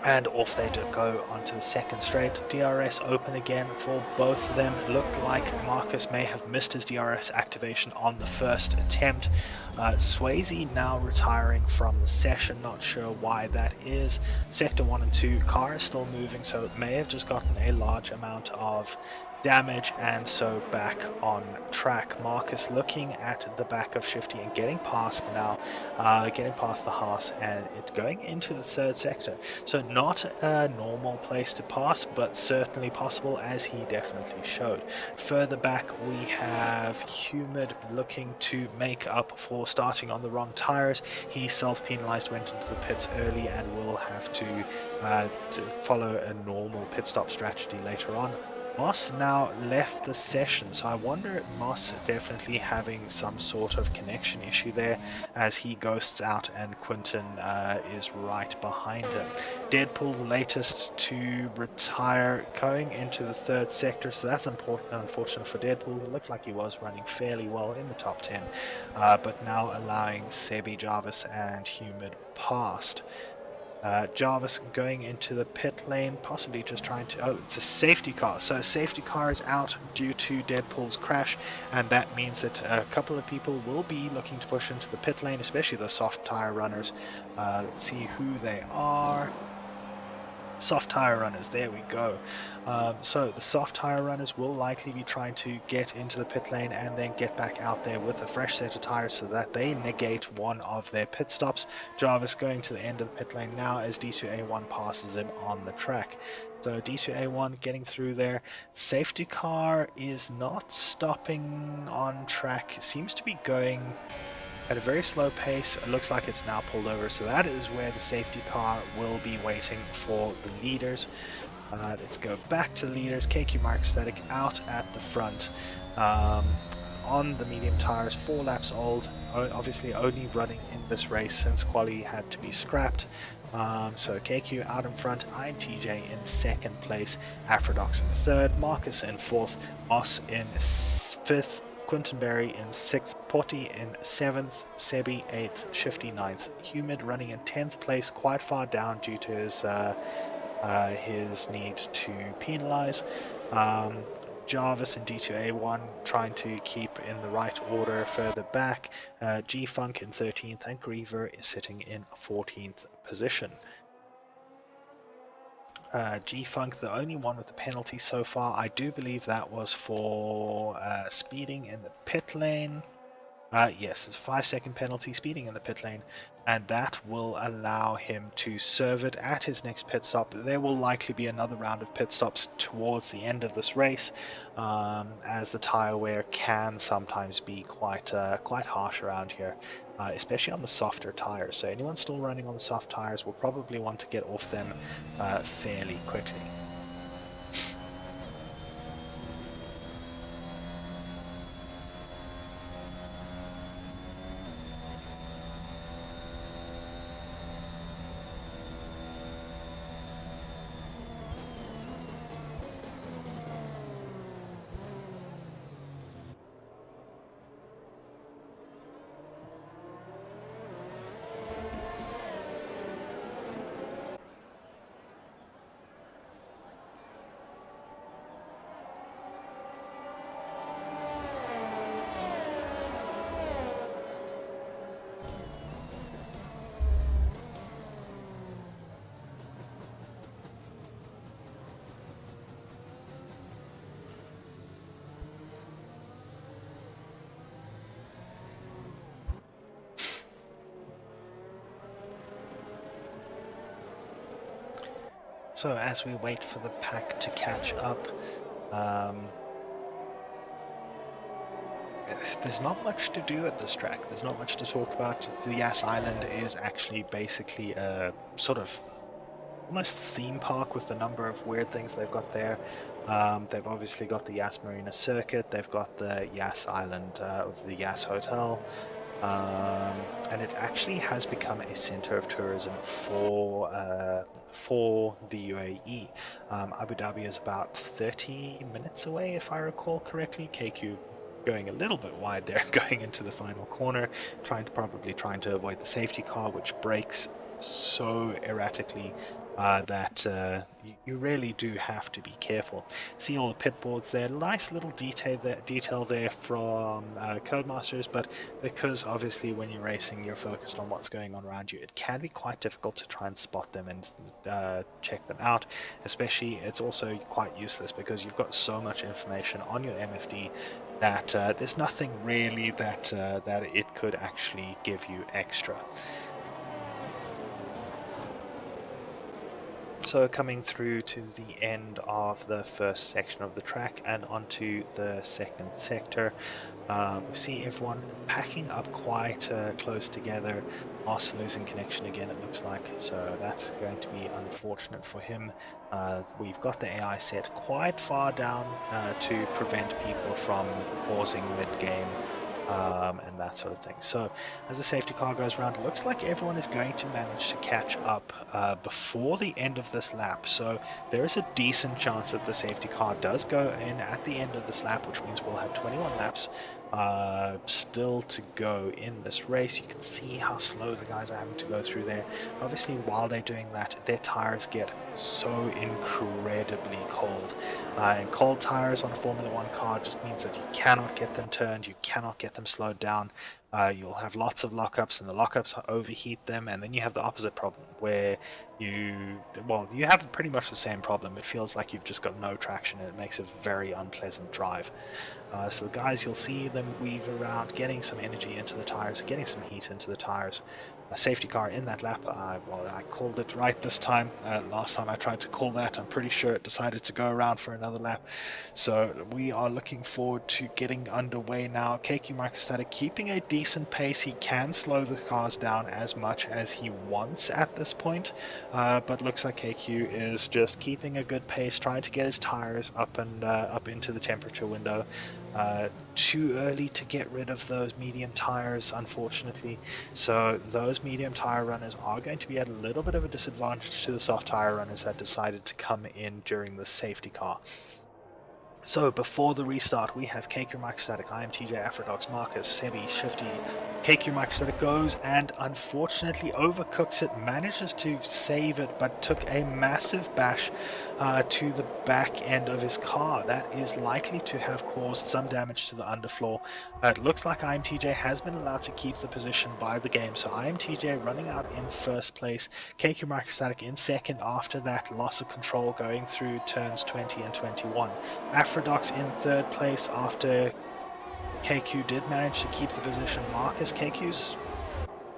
And off they go onto the second straight. DRS open again for both of them. It looked like Marcus may have missed his DRS activation on the first attempt. Swayze now retiring from the session, not sure why that is. Sector 1 and 2 car is still moving, so it may have just gotten a large amount of damage, and so back on track. Marcus looking at the back of Shifty and getting past now, getting past the Haas, and it going into the third sector. So not a normal place to pass, but certainly possible, as he definitely showed. Further back we have Humid looking to make up for starting on the wrong tires. He self-penalized, went into the pits early, and will have to follow a normal pit stop strategy later on. Moss now left the session, so I wonder if Moss definitely having some sort of connection issue there as he ghosts out, and Quinton is right behind him. Deadpool, the latest to retire, going into the third sector, so that's unfortunate for Deadpool. It looked like he was running fairly well in the top 10, but now allowing Sebi, Jarvis and Humid past. Jarvis going into the pit lane, possibly just trying to... Oh, it's a safety car. So safety car is out due to Deadpool's crash, and that means that a couple of people will be looking to push into the pit lane, especially the soft tire runners. Let's see who they are. Soft tire runners, there we go. So the soft tire runners will likely be trying to get into the pit lane and then get back out there with a fresh set of tires so that they negate one of their pit stops. Jarvis going to the end of the pit lane now as D2A1 passes him on the track. So D2A1 getting through there. Safety car is not stopping on track, seems to be going at a very slow pace. It looks like it's now pulled over, so that is where the safety car will be waiting for the leaders. Let's go back to the leaders. KQ Markstatic out at the front on the medium tires, 4 laps old, obviously only running in this race since quali had to be scrapped. So KQ out in front, INTJ in second place, Afrodox in third, Marcus in fourth, Moss in fifth, Quintonberry in sixth, Potty in seventh, Sebi eighth, Shifty ninth, Humid running in 10th place, quite far down due to his need to penalize. Jarvis in D2A1 trying to keep in the right order further back. G-Funk in 13th and Griever is sitting in 14th position. G-Funk, the only one with a penalty so far. I do believe that was for speeding in the pit lane. Yes, it's a 5-second penalty, speeding in the pit lane, and that will allow him to serve it at his next pit stop. There will likely be another round of pit stops towards the end of this race, as the tyre wear can sometimes be quite harsh around here, especially on the softer tyres. So anyone still running on the soft tyres will probably want to get off them fairly quickly. So as we wait for the pack to catch up, there's not much to do at this track. There's not much to talk about. The Yas Island is actually basically a sort of almost theme park with the number of weird things they've got there. They've obviously got the Yas Marina Circuit. They've got the Yas Island, the Yas Hotel. And it actually has become a center of tourism for the UAE. Abu Dhabi is about 30 minutes away, if I recall correctly. KQ going a little bit wide there, going into the final corner, probably trying to avoid the safety car, which brakes so erratically that you really do have to be careful. See all the pit boards there, nice little detail there from Codemasters, but because obviously when you're racing you're focused on what's going on around you, it can be quite difficult to try and spot them and check them out. Especially, it's also quite useless because you've got so much information on your MFD that there's nothing really that it could actually give you extra. So coming through to the end of the first section of the track and onto the second sector, we see everyone packing up quite close together. Moss losing connection again, it looks like, so that's going to be unfortunate for him. We've got the AI set quite far down to prevent people from pausing mid-game. And that sort of thing. So as the safety car goes around, it looks like everyone is going to manage to catch up before the end of this lap. So there is a decent chance that the safety car does go in at the end of this lap, which means we'll have 21 laps still to go in this race. You can see how slow the guys are having to go through there. Obviously, while they're doing that, their tires get so incredibly cold. And cold tires on a Formula One car just means that you cannot get them turned, you cannot get them slowed down. You'll have lots of lockups, and the lockups overheat them, and then you have the opposite problem where you have pretty much the same problem. It feels like you've just got no traction, and it makes a very unpleasant drive. So the guys, you'll see them weave around, getting some energy into the tires, getting some heat into the tires. A safety car in that lap, I called it right this time. Last time I tried to call that, I'm pretty sure it decided to go around for another lap. So we are looking forward to getting underway now. KQ Microstatic keeping a decent pace. He can slow the cars down as much as he wants at this point, but looks like KQ is just keeping a good pace, trying to get his tires up into the temperature window. Too early to get rid of those medium tires, unfortunately, so those those medium tire runners are going to be at a little bit of a disadvantage to the soft tire runners that decided to come in during the safety car. So before the restart, we have KQ Microstatic, IMTJ, Afrodox, Marcus, Sebi, Shifty. KQ Microstatic goes and unfortunately overcooks it, manages to save it, but took a massive bash to the back end of his car. That is likely to have caused some damage to the underfloor. It looks like IMTJ has been allowed to keep the position by the game, so IMTJ running out in first place, KQ Microstatic in second after that loss of control going through turns 20 and 21. Afrodox in third place after KQ did manage to keep the position. Marcus, KQ's...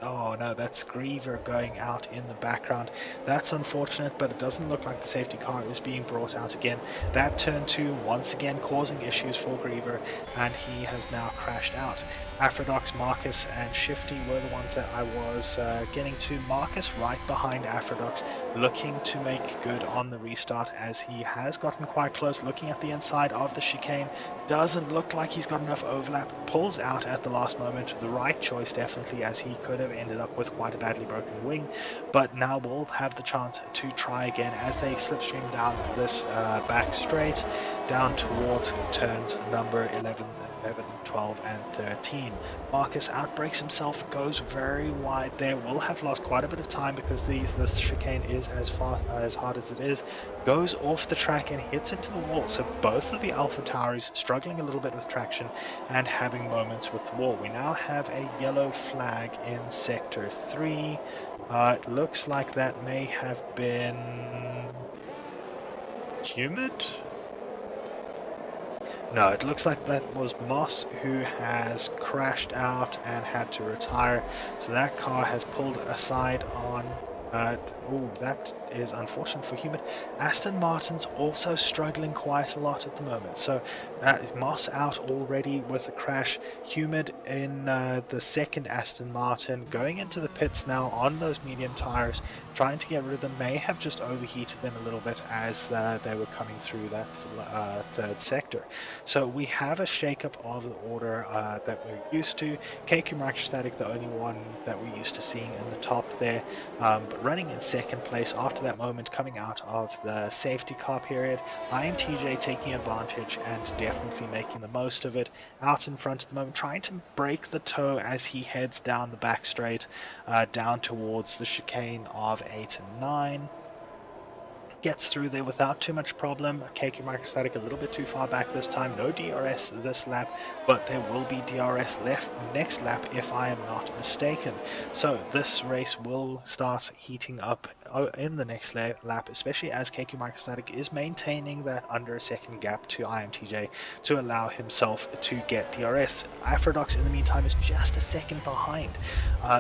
oh no, that's Griever going out in the background. That's unfortunate, but it doesn't look like the safety car is being brought out again. That turn 2 once again causing issues for Griever, and he has now crashed out. Afrodox, Marcus, and Shifty were the ones that I was getting to. Marcus right behind Afrodox, looking to make good on the restart as he has gotten quite close, looking at the inside of the chicane. Doesn't look like he's got enough overlap, pulls out at the last moment. The right choice definitely, as he could have ended up with quite a badly broken wing, but now will have the chance to try again as they slipstream down this back straight down towards turns number 11, 12 and 13. Marcus outbreaks himself, goes very wide there, will have lost quite a bit of time because this chicane is as hard as it is, goes off the track and hits into the wall. So both of the Alpha Towers struggling a little bit with traction and having moments with the wall. We now have a yellow flag in sector 3. It looks like that may have been humid. No, it looks like that was Moss who has crashed out and had to retire. So that car has pulled aside on... oh, that is unfortunate for Humid. Aston Martin's also struggling quite a lot at the moment. So Moss out already with a crash. Humid in the second Aston Martin, going into the pits now on those medium tires, trying to get rid of them. May have just overheated them a little bit as they were coming through that third sector. So we have a shake-up of the order that we're used to. KQ Microstatic, the only one that we're used to seeing in the top there, but running in second place after that moment coming out of the safety car period. IMTJ taking advantage and definitely making the most of it. Out in front at the moment, trying to break the toe as he heads down the back straight, down towards the chicane of 8 and 9. Gets through there without too much problem. KQ Microstatic a little bit too far back this time. No DRS this lap, but there will be DRS left next lap if I am not mistaken. So this race will start heating up in the next lap, especially as KQ Microstatic is maintaining that under a second gap to IMTJ to allow himself to get DRS. Afrodox in the meantime is just a second behind,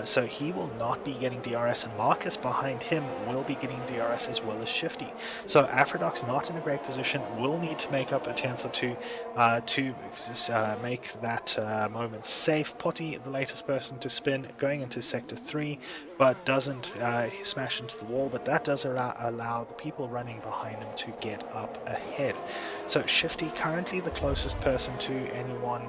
so he will not be getting DRS, and Marcus behind him will be getting DRS as well as Shifty. So Afrodox not in a great position, will need to make up a tenth or two to make that moment safe. Potty, the latest person to spin, going into sector 3, but doesn't smash into the wall, but that does allow the people running behind him to get up ahead. So Shifty, currently the closest person to anyone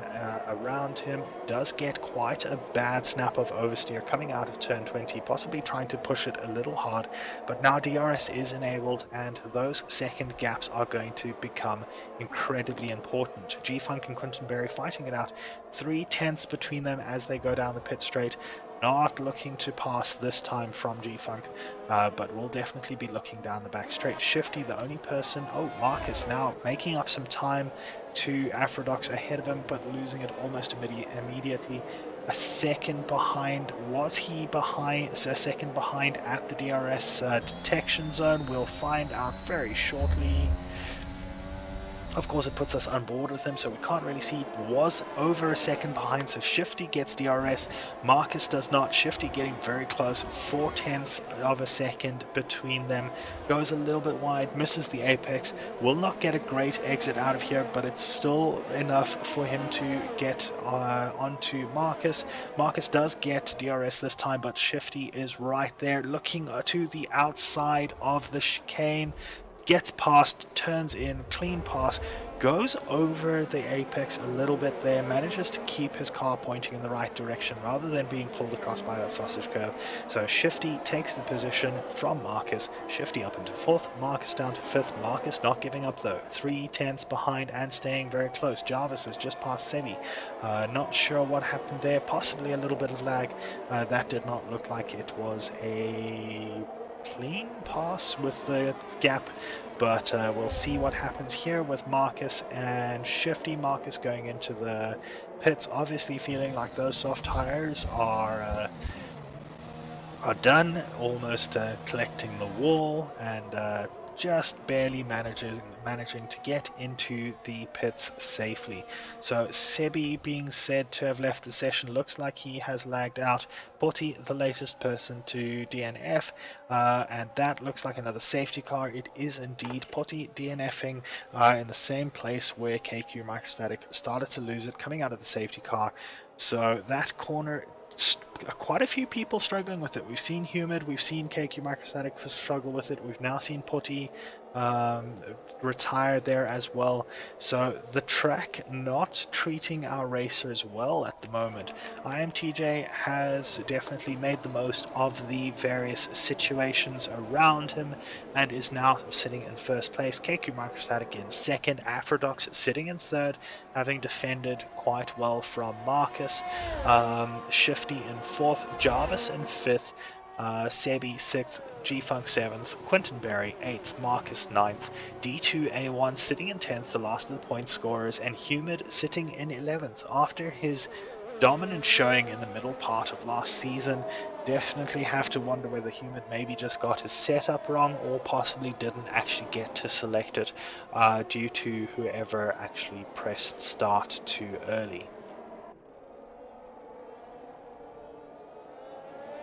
around him, does get quite a bad snap of oversteer coming out of turn 20, possibly trying to push it a little hard, but now DRS is enabled and those second gaps are going to become incredibly important. G-Funk and Quentin Berry fighting it out, 3/10 between them as they go down the pit straight. Not looking to pass this time from G-Funk, but will definitely be looking down the back straight. Shifty, the only person... oh, Marcus now making up some time to Afrodox ahead of him, but losing it almost immediately. A second behind. Was he behind? A second behind at the DRS detection zone. We'll find out very shortly. Of course, it puts us on board with him, so we can't really see. It was over a second behind, so Shifty gets DRS. Marcus does not. Shifty getting very close. 4/10 of a second between them. Goes a little bit wide, misses the apex. Will not get a great exit out of here, but it's still enough for him to get onto Marcus. Marcus does get DRS this time, but Shifty is right there, looking to the outside of the chicane. Gets past, turns in, clean pass, goes over the apex a little bit there, manages to keep his car pointing in the right direction rather than being pulled across by that sausage curve. So Shifty takes the position from Marcus. Shifty up into 4th, Marcus down to 5th. Marcus not giving up though, 3/10 behind and staying very close. Jarvis is just past Sebi. Not sure what happened there, possibly a little bit of lag. That did not look like it was a clean pass with the gap, but we'll see what happens here with Marcus and Shifty. Marcus going into the pits, obviously feeling like those soft tires are done, almost collecting the wall, and just barely managing to get into the pits safely. So Sebi being said to have left the session, looks like he has lagged out. Potty, the latest person to DNF, and that looks like another safety car. It is indeed Potty DNFing in the same place where KQ Microstatic started to lose it, coming out of the safety car. So that corner, quite a few people struggling with it. We've seen Humid, we've seen KQ Microstatic struggle with it, we've now seen Putty retired there as well. So the track not treating our racers well at the moment. IMTJ has definitely made the most of the various situations around him and is now sitting in first place. KQ Microstatic in second, Afrodox sitting in third, having defended quite well from Marcus. Shifty in fourth, Jarvis in fifth, Sebi 6th, G-Funk 7th, Quentin Berry 8th, Marcus 9th, D2A1 sitting in 10th, the last of the point scorers, and Humid sitting in 11th after his dominant showing in the middle part of last season. Definitely have to wonder whether Humid maybe just got his setup wrong or possibly didn't actually get to select it due to whoever actually pressed start too early.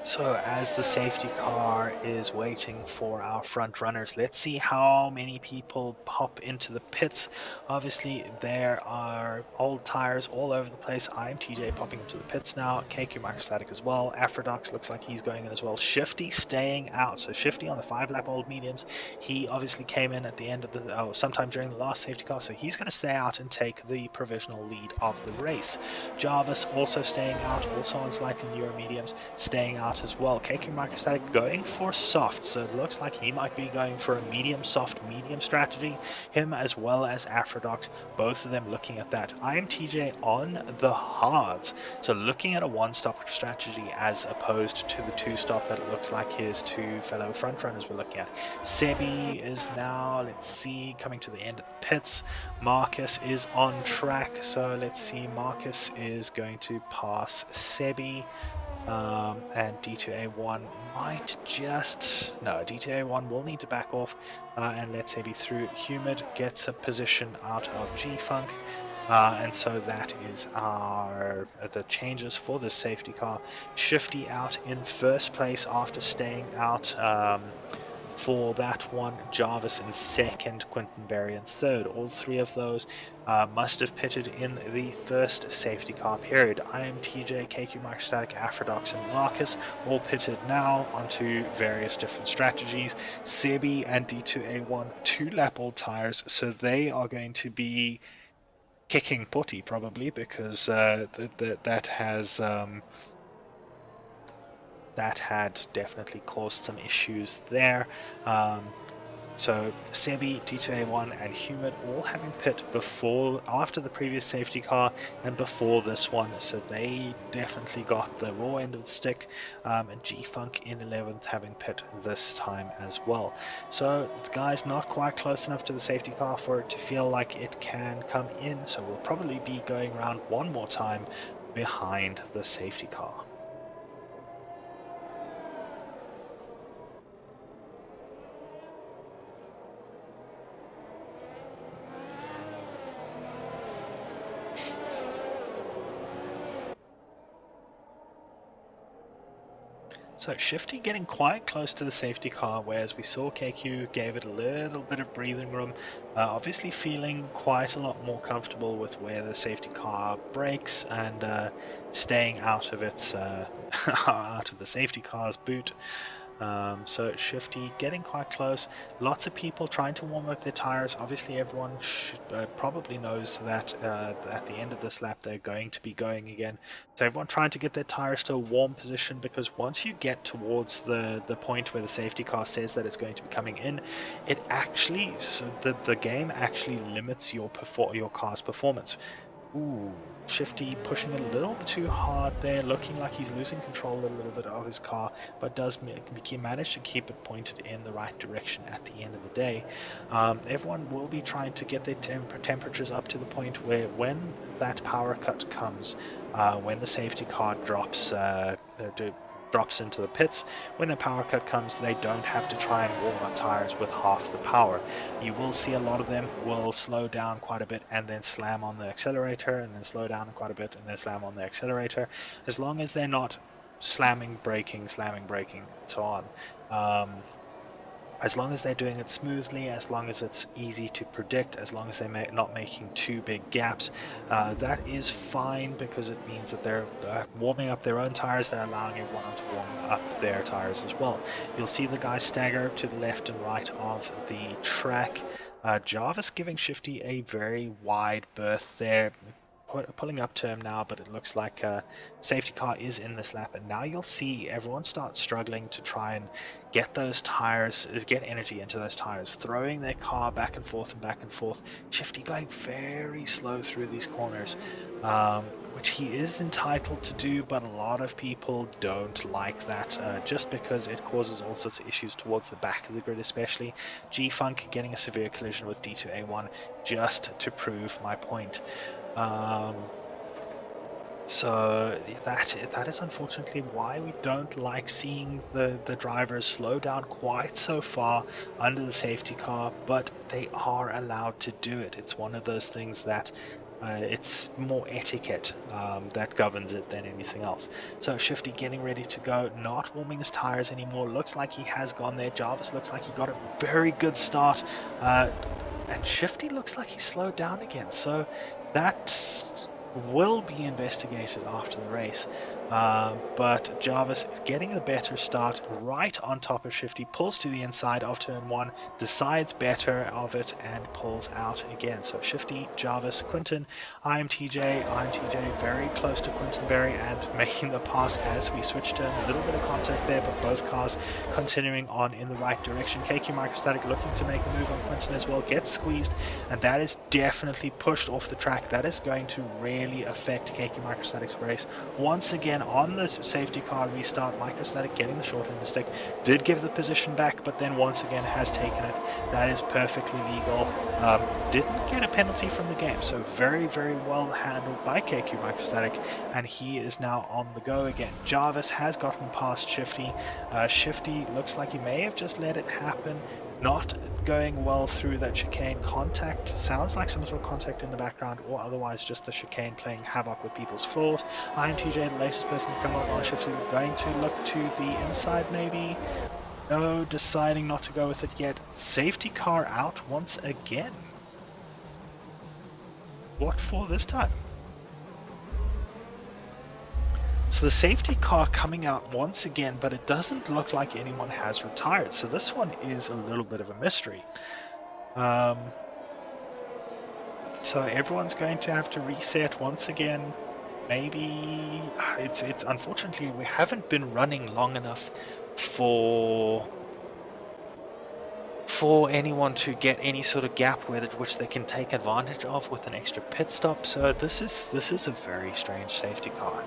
So as the safety car is waiting for our front runners, let's see how many people pop into the pits. Obviously there are old tires all over the place. IMTJ popping into the pits now, KQ Microstatic as well. Afrodox looks like he's going in as well. Shifty staying out, so Shifty on the 5-lap old mediums. He obviously came in at the end of the sometime during the last safety car, so he's going to stay out and take the provisional lead of the race. Jarvis also staying out, also on slightly newer mediums, staying out as well. KQ Microstatic going for soft, so it looks like he might be going for a medium soft medium strategy. Him as well as Afrodox, both of them looking at that. IMTJ on the hards, so looking at a one-stop strategy as opposed to the two-stop that it looks like his two fellow frontrunners were looking at. Sebi is now, let's see, coming to the end of the pits. Marcus is on track, so let's see, Marcus is going to pass Sebi. And D2A1 might just... no, D2A1 will need to back off and let Sebi through. Humid gets a position out of G-Funk, and so that is the changes for the safety car. Shifty out in first place after staying out for that one. Jarvis in second, Quentin Berry in third. All three of those must have pitted in the first safety car period. IMTJ, KQ Microstatic, Afrodox, and Marcus all pitted now onto various different strategies. Sebi and D2A1 2-lap old tires, so they are going to be kicking Putty probably, because that had definitely caused some issues there. So Sebi, D2A1 and Humid all having pit after the previous safety car and before this one, so they definitely got the raw end of the stick, and G-Funk in 11th having pit this time as well. So the guy's not quite close enough to the safety car for it to feel like it can come in, so we'll probably be going around one more time behind the safety car. So Shifty getting quite close to the safety car, whereas we saw KQ gave it a little bit of breathing room. Obviously feeling quite a lot more comfortable with where the safety car brakes and staying out of its out of the safety car's boot. So Shifty getting quite close. Lots of people trying to warm up their tires. Obviously, everyone probably knows that at the end of this lap they're going to be going again. So everyone trying to get their tires to a warm position, because once you get towards the point where the safety car says that it's going to be coming in, it actually the game actually limits your car's performance. Ooh, Shifty pushing a little too hard there, looking like he's losing control a little bit of his car, but does manage to keep it pointed in the right direction at the end of the day. Everyone will be trying to get their temperatures up to the point where when that power cut comes, when the safety car drops into the pits, when a power cut comes, they don't have to try and warm up tires with half the power. You will see a lot of them will slow down quite a bit and then slam on the accelerator, and then slow down quite a bit and then slam on the accelerator, as long as they're not slamming, braking, and so on. As long as they're doing it smoothly, as long as it's easy to predict, as long as they're not making too big gaps, that is fine, because it means that they're warming up their own tires, they're allowing everyone to warm up their tires as well. You'll see the guys stagger to the left and right of the track. Jarvis giving Shifty a very wide berth there, pulling up to him now, but it looks like safety car is in this lap, and now you'll see everyone start struggling to try and get those tires, get energy into those tires, throwing their car back and forth and back and forth. Shifty going very slow through these corners, which he is entitled to do, but a lot of people don't like that, just because it causes all sorts of issues towards the back of the grid, especially. G-Funk getting a severe collision with D2A1 just to prove my point. So that is unfortunately why we don't like seeing the drivers slow down quite so far under the safety car, but they are allowed to do it. It's one of those things that it's more etiquette that governs it than anything else. So Shifty getting ready to go, not warming his tires anymore. Looks like he has gone there. Jarvis looks like he got a very good start. And Shifty looks like he slowed down again, so that will be investigated after the race. But Jarvis getting the better start right on top of Shifty, pulls to the inside of turn 1, decides better of it, and pulls out again. So Shifty, Jarvis, Quinton, IMTJ very close to Quinton Berry and making the pass as we switch turn. A little bit of contact there, but both cars continuing on in the right direction. KQ Microstatic looking to make a move on Quinton as well, gets squeezed, and that is definitely pushed off the track. That is going to really affect KQ Microstatic's race. Once again, on the safety car restart, Microstatic getting the short end of the stick, did give the position back, but then once again has taken it. That is perfectly legal. Didn't get a penalty from the game, so very well handled by KQ Microstatic, and he is now on the go again. Jarvis has gotten past Shifty. Shifty looks like he may have just let it happen, not going well through that chicane. Contact sounds like some sort of contact in the background, or otherwise just the chicane playing havoc with people's floors. IMTJ, the latest person to come up on Shifty, going to look to the inside maybe. No, deciding not to go with it yet. Safety car out once again. What for this time? So the safety car coming out once again, but it doesn't look like anyone has retired. So this one is a little bit of a mystery. So everyone's going to have to reset once again. Maybe it's unfortunately we haven't been running long enough for anyone to get any sort of gap which they can take advantage of with an extra pit stop. So this is a very strange safety car.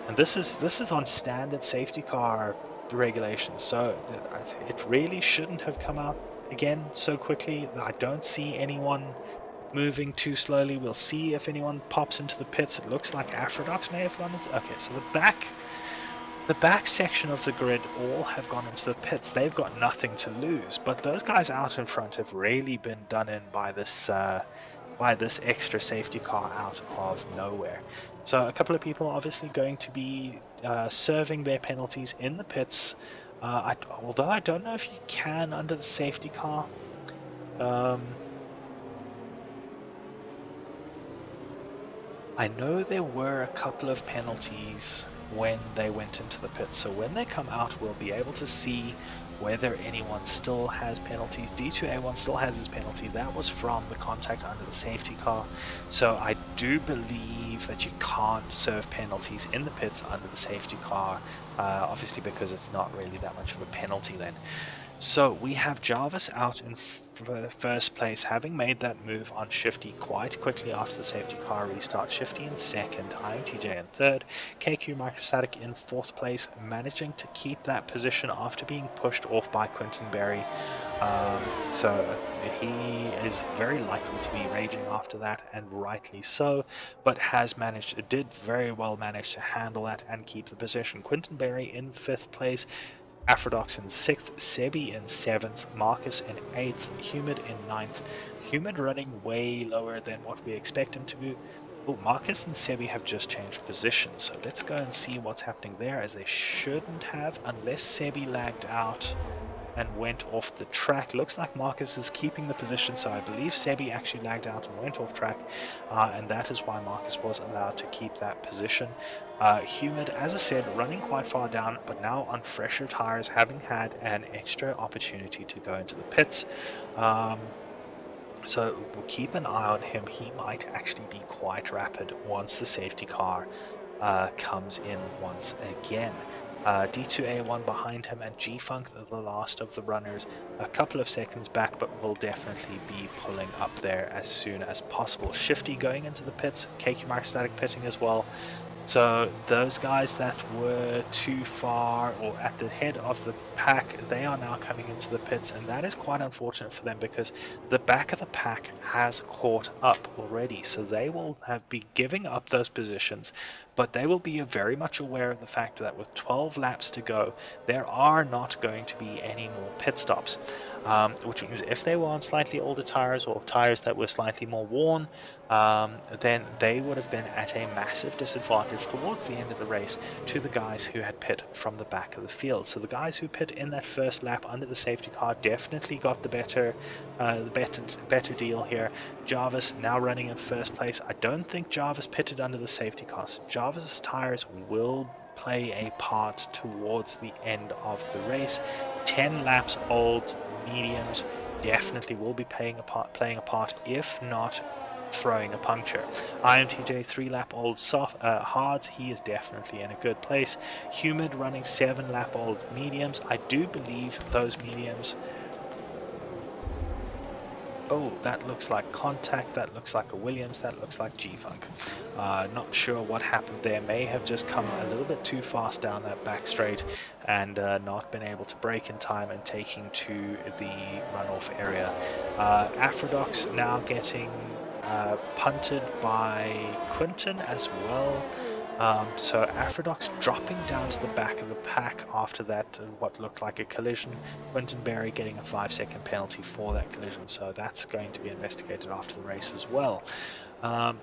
And this is on standard safety car regulations, so it really shouldn't have come out again so quickly. I don't see anyone moving too slowly. We'll see if anyone pops into the pits. It looks like Aphrodox may have gone into... Okay, so the back section of the grid all have gone into the pits. They've got nothing to lose, but those guys out in front have really been done in by this extra safety car out of nowhere. So a couple of people obviously going to be serving their penalties in the pits, although I don't know if you can under the safety car. I know there were a couple of penalties when they went into the pits, so when they come out, we'll be able to see whether anyone still has penalties. D2A1 still has his penalty. That was from the contact under the safety car. So I do believe that you can't serve penalties in the pits under the safety car, obviously because it's not really that much of a penalty then. So we have Jarvis out in first place, having made that move on Shifty quite quickly after the safety car restart. Shifty in second, IMTJ in third, KQ Microstatic in fourth place, managing to keep that position after being pushed off by Quinton Berry. So he is very likely to be raging after that, and rightly so, but did very well manage to handle that and keep the position. Quinton Berry in fifth place, Aphrodox in 6th, Sebi in 7th, Marcus in 8th, Humid in 9th. Humid running way lower than what we expect him to be. Oh, Marcus and Sebi have just changed positions, so let's go and see what's happening there, as they shouldn't have, unless Sebi lagged out and went off the track. Looks like Marcus is keeping the position, so I believe Sebi actually lagged out and went off track, and that is why Marcus was allowed to keep that position. Humid, as I said, running quite far down, but now on fresher tires, having had an extra opportunity to go into the pits. So we'll keep an eye on him. He might actually be quite rapid once the safety car comes in once again. D2A1 behind him, and G-Funk, the last of the runners, a couple of seconds back, but will definitely be pulling up there as soon as possible. Shifty going into the pits, KQ Microstatic pitting as well. So those guys that were too far or at the head of the pack, they are now coming into the pits, and that is quite unfortunate for them because the back of the pack has caught up already. So they will be giving up those positions, but they will be very much aware of the fact that with 12 laps to go, there are not going to be any more pit stops. Which means if they were on slightly older tires or tires that were slightly more worn, then they would have been at a massive disadvantage towards the end of the race to the guys who had pit from the back of the field. So the guys who pit in that first lap under the safety car definitely got the better deal here. Jarvis now running in first place. I don't think Jarvis pitted under the safety car, so Jarvis's tires will play a part towards the end of the race. 10 laps old mediums definitely will be playing a part, if not throwing a puncture. IMTJ 3-lap old hards, he is definitely in a good place. Humid running 7-lap old mediums. I do believe those mediums. Oh, that looks like contact, that looks like a Williams, that looks like G-Funk. Not sure what happened there. May have just come a little bit too fast down that back straight and not been able to brake in time and taking to the runoff area. Aphrodox now getting punted by Quinton as well. So Aphrodox dropping down to the back of the pack after that, what looked like a collision. Quinton Berry getting a 5-second penalty for that collision, so that's going to be investigated after the race as well.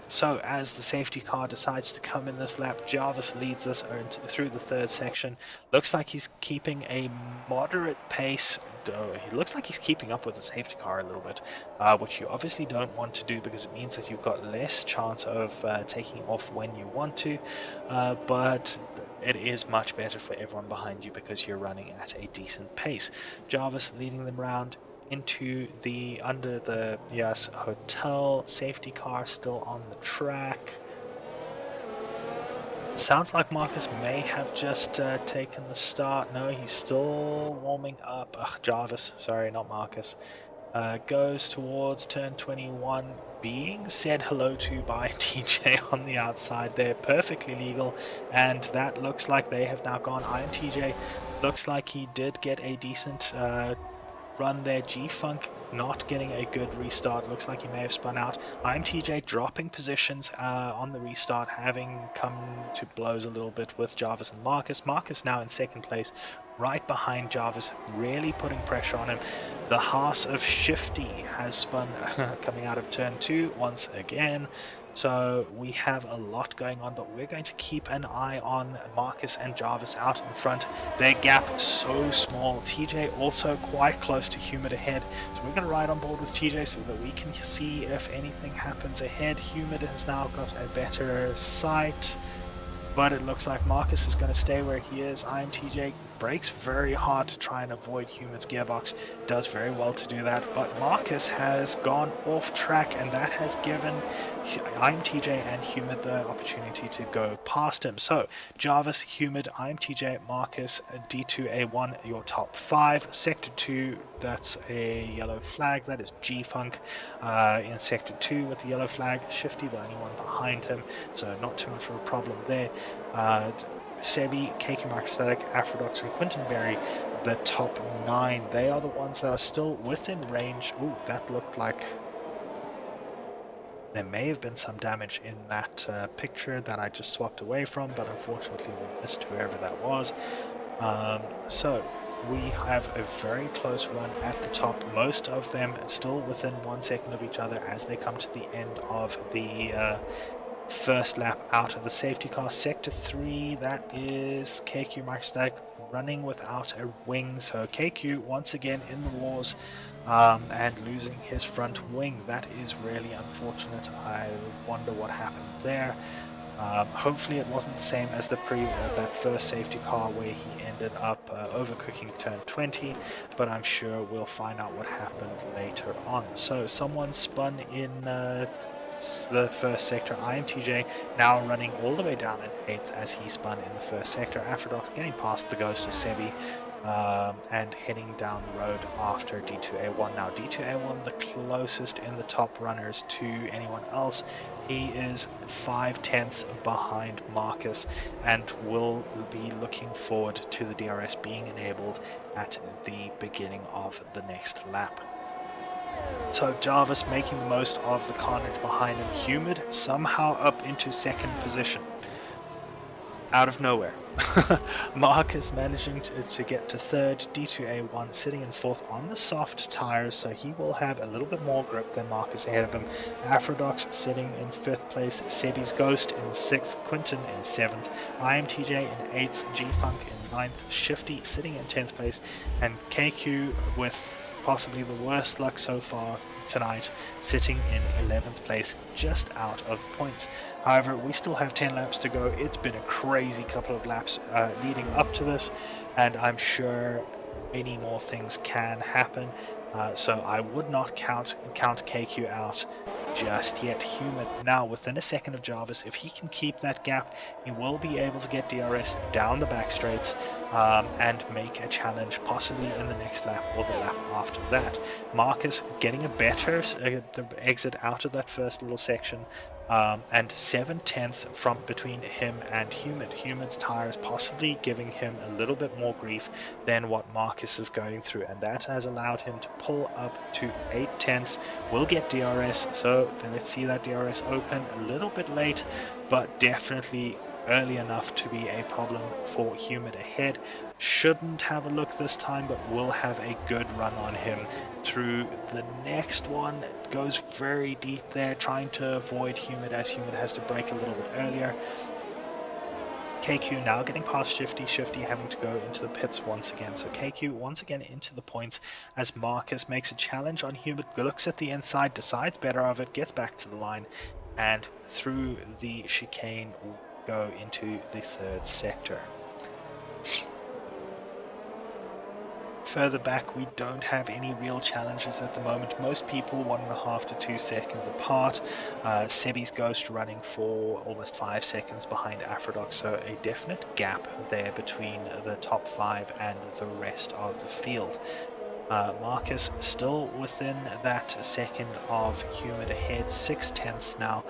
So as the safety car decides to come in this lap, Jarvis leads us through the third section. Looks like he's keeping a moderate pace. He looks like he's keeping up with the safety car a little bit, which you obviously don't want to do because it means that you've got less chance of taking off when you want to, but it is much better for everyone behind you because you're running at a decent pace. Jarvis leading them round into the under the hotel. Safety car still on the track. Sounds like Marcus may have just taken the start. No, he's still warming up. Jarvis, sorry, not Marcus. Goes towards turn 21, being said hello to by TJ on the outside there. Perfectly legal, and that looks like they have now gone. IMTJ looks like he did get a decent run there. G-Funk not getting a good restart. Looks like he may have spun out. IMTJ dropping positions on the restart, having come to blows a little bit with Jarvis and Marcus. Marcus now in second place, right behind Jarvis, really putting pressure on him. The Haas of Shifty has spun coming out of turn 2 once again. So we have a lot going on, but we're going to keep an eye on Marcus and Jarvis out in front. Their gap is so small. TJ also quite close to Humid ahead. So we're going to ride on board with TJ so that we can see if anything happens ahead. Humid has now got a better sight, but it looks like Marcus is going to stay where he is. IMTJ brakes very hard to try and avoid Humid's gearbox, does very well to do that, but Marcus has gone off track, and that has given IMTJ and Humid the opportunity to go past him. So Jarvis, Humid, IMTJ, Marcus, D2A1, your top 5. Sector 2, that's a yellow flag, that is G-Funk in Sector 2 with the yellow flag. Shifty, the only one behind him, so not too much of a problem there. Sebi, KQ Microstatic, Afrodox, and Quinton Berry, the top 9. They are the ones that are still within range. Ooh, that looked like there may have been some damage in that picture that I just swapped away from, but unfortunately we missed whoever that was. So we have a very close run at the top. Most of them still within 1 second of each other as they come to the end of the first lap out of the safety car. Sector 3, that is KQ Microstatic running without a wing, so KQ once again in the wars and losing his front wing. That is really unfortunate. I wonder what happened there. Hopefully it wasn't the same as that first safety car where he ended up overcooking turn 20, but I'm sure we'll find out what happened later on. So someone spun in the first sector. IMTJ now running all the way down in 8th as he spun in the first sector. Afrodox getting past the ghost of Sebi and heading down the road after D2A1. Now D2A1 the closest in the top runners to anyone else. He is 5/10 behind Marcus and will be looking forward to the DRS being enabled at the beginning of the next lap. So Jarvis making the most of the carnage behind him. Humid somehow up into 2nd position. Out of nowhere. Marcus managing to get to 3rd. D2A1 sitting in 4th on the soft tires, so he will have a little bit more grip than Marcus ahead of him. Afrodox sitting in 5th place. Sebi's Ghost in 6th. Quinton in 7th. IMTJ in 8th. G-Funk in 9th. Shifty sitting in 10th place. And KQ with possibly the worst luck so far tonight, sitting in 11th place, just out of points. However, we still have 10 laps to go. It's been a crazy couple of laps leading up to this, and I'm sure many more things can happen. So I would not count KQ out just yet. Humid now within a second of Jarvis. If he can keep that gap, he will be able to get DRS down the back straights and make a challenge possibly in the next lap or the lap after that. Marcus getting a better exit out of that first little section. And 7/10 from between him and Humid. Humid's tires possibly giving him a little bit more grief than what Marcus is going through, and that has allowed him to pull up to 8/10. Will get DRS, so then let's see that DRS open a little bit late, but definitely early enough to be a problem for Humid ahead. Shouldn't have a look this time, but will have a good run on him through the next one. It goes very deep there, trying to avoid Humid as Humid has to brake a little bit earlier. KQ now getting past Shifty having to go into the pits once again. So KQ once again into the points as Marcus makes a challenge on Humid, looks at the inside, decides better of it, gets back to the line, and through the chicane go into the 3rd sector. Further back, we don't have any real challenges at the moment. Most people 1.5 to 2 seconds apart. Sebi's Ghost running for almost 5 seconds behind Afrodox, so a definite gap there between the top 5 and the rest of the field. Marcus still within that second of Humid ahead, 6/10 now.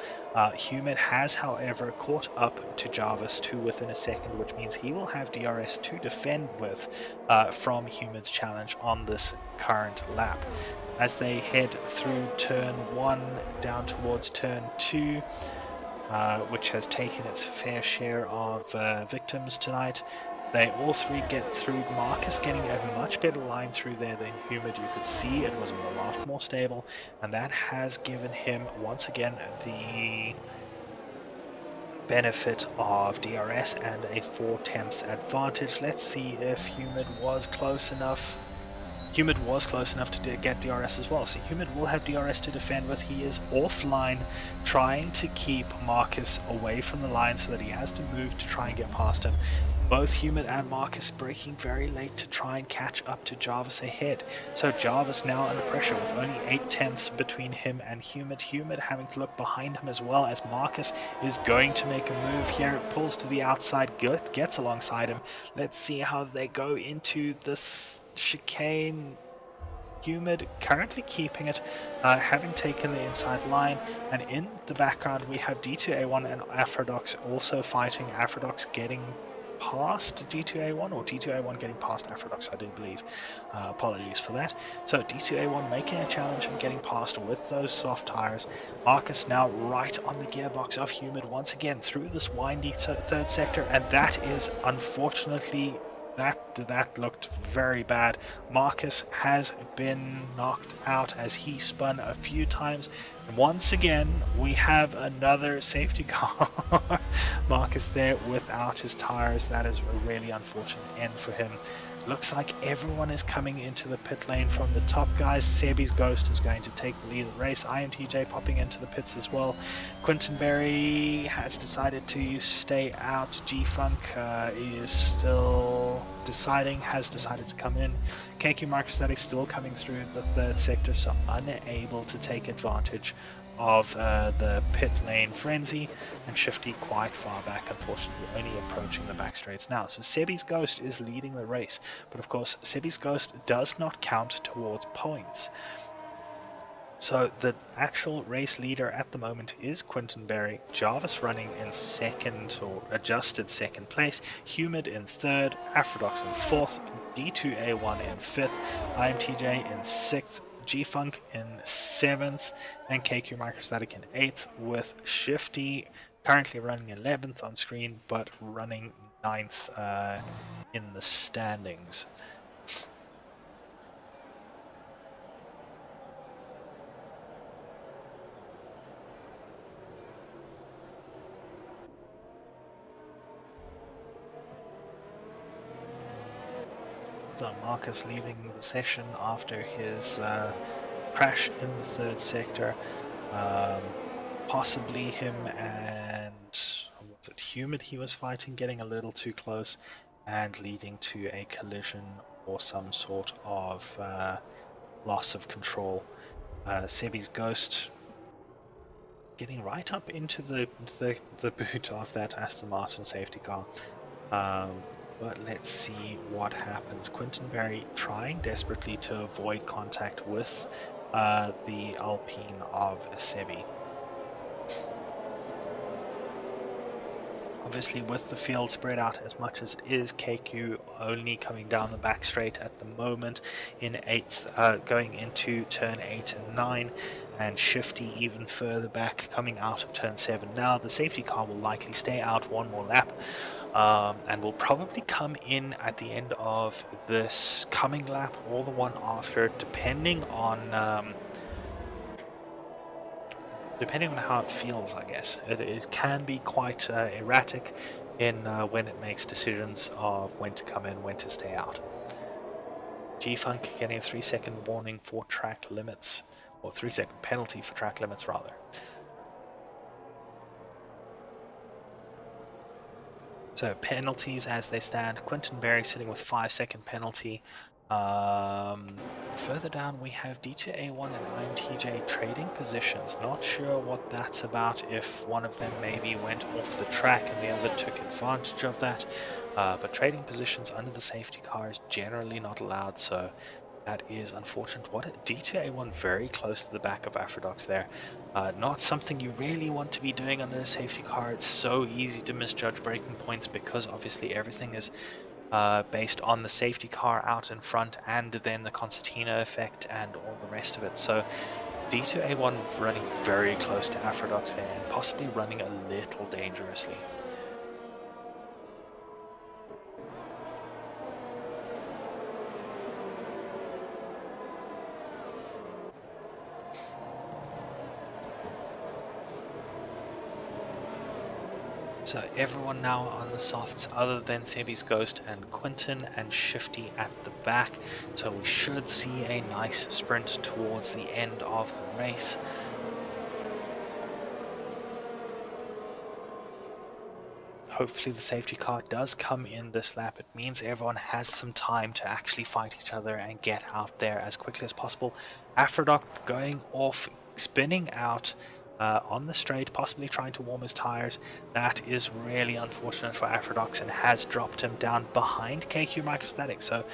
Humid has, however, caught up to Jarvis to within a second, which means he will have DRS to defend with from Humid's challenge on this current lap. As they head through turn 1 down towards turn 2, which has taken its fair share of victims tonight. They all three get through. Marcus getting a much better line through there than Humid. You could see it was a lot more stable, and that has given him once again the benefit of DRS and a 4/10 advantage. Let's see if Humid was close enough. Humid was close enough to get DRS as well, so Humid will have DRS to defend with. He is offline, trying to keep Marcus away from the line so that he has to move to try and get past him. Both Humid and Marcus breaking very late to try and catch up to Jarvis ahead. So Jarvis now under pressure with only 8/10 between him and Humid. Humid having to look behind him as well, as Marcus is going to make a move here. Pulls to the outside, gets alongside him. Let's see how they go into this chicane. Humid currently keeping it, having taken the inside line, and in the background we have D2A1 and Aphrodox also fighting. Aphrodox getting past D2A1, or D2A1 getting past Aphrodox, I do believe. Apologies for that. So D2A1 making a challenge and getting past with those soft tires. Marcus now right on the gearbox of Humid once again through this windy third sector, and that is unfortunately that looked very bad. Marcus has been knocked out as he spun a few times. And once again, we have another safety car. Marcus there without his tires. That is a really unfortunate end for him. Looks like everyone is coming into the pit lane from the top, guys. Sebi's Ghost is going to take the lead of the race. IMTJ popping into the pits as well. Quinton Berry has decided to stay out. G-Funk is still has decided to come in. KQ Microstatic still coming through the third sector, so unable to take advantage of the pit lane frenzy, and Shifty quite far back, unfortunately only approaching the back straights now. So Sebi's Ghost is leading the race, but of course Sebi's Ghost does not count towards points. So the actual race leader at the moment is Quinton Berry. Jarvis running in second, or adjusted second place. Humid in third. Aphrodox in fourth. D2A1 in fifth. IMTJ in sixth. G-Funk in seventh. And KQ Microstatic in eighth, with Shifty currently running 11th on screen, but running 9th in the standings. So Marcus leaving the session after his crash in the third sector. Possibly him and, was it Humid he was fighting, getting a little too close and leading to a collision or some sort of loss of control. Sebi's Ghost getting right up into the boot of that Aston Martin safety car. But let's see what happens. Quinton Berry trying desperately to avoid contact with the Alpine of Sebi. Obviously, with the field spread out as much as it is, KQ only coming down the back straight at the moment in 8th, going into turn 8 and 9, and Shifty even further back coming out of turn 7. Now, the safety car will likely stay out one more lap, and will probably come in at the end of this coming lap or the one after, depending on how it feels, I guess. It can be quite erratic in when it makes decisions of when to come in, when to stay out. G-Funk getting a 3-second warning for track limits, or 3-second penalty for track limits rather. So penalties as they stand, Quinton Berry sitting with 5-second penalty. Further down we have D2A1 and IMTJ trading positions. Not sure what that's about, if one of them maybe went off the track and the other took advantage of that. But trading positions under the safety car is generally not allowed, so that is unfortunate. D2A1 very close to the back of Aphrodox there. Not something you really want to be doing under a safety car. It's so easy to misjudge braking points because obviously everything is based on the safety car out in front and then the concertina effect and all the rest of it. So D2A1 running very close to Aphrodox there and possibly running a little dangerously. So everyone now on the softs other than Sebi's Ghost and Quinton and Shifty at the back. So we should see a nice sprint towards the end of the race. Hopefully the safety car does come in this lap. It means everyone has some time to actually fight each other and get out there as quickly as possible. Aphrodite going off, spinning out on the straight, possibly trying to warm his tires. That is really unfortunate for Aphrodite and has dropped him down behind KQ Microstatics. So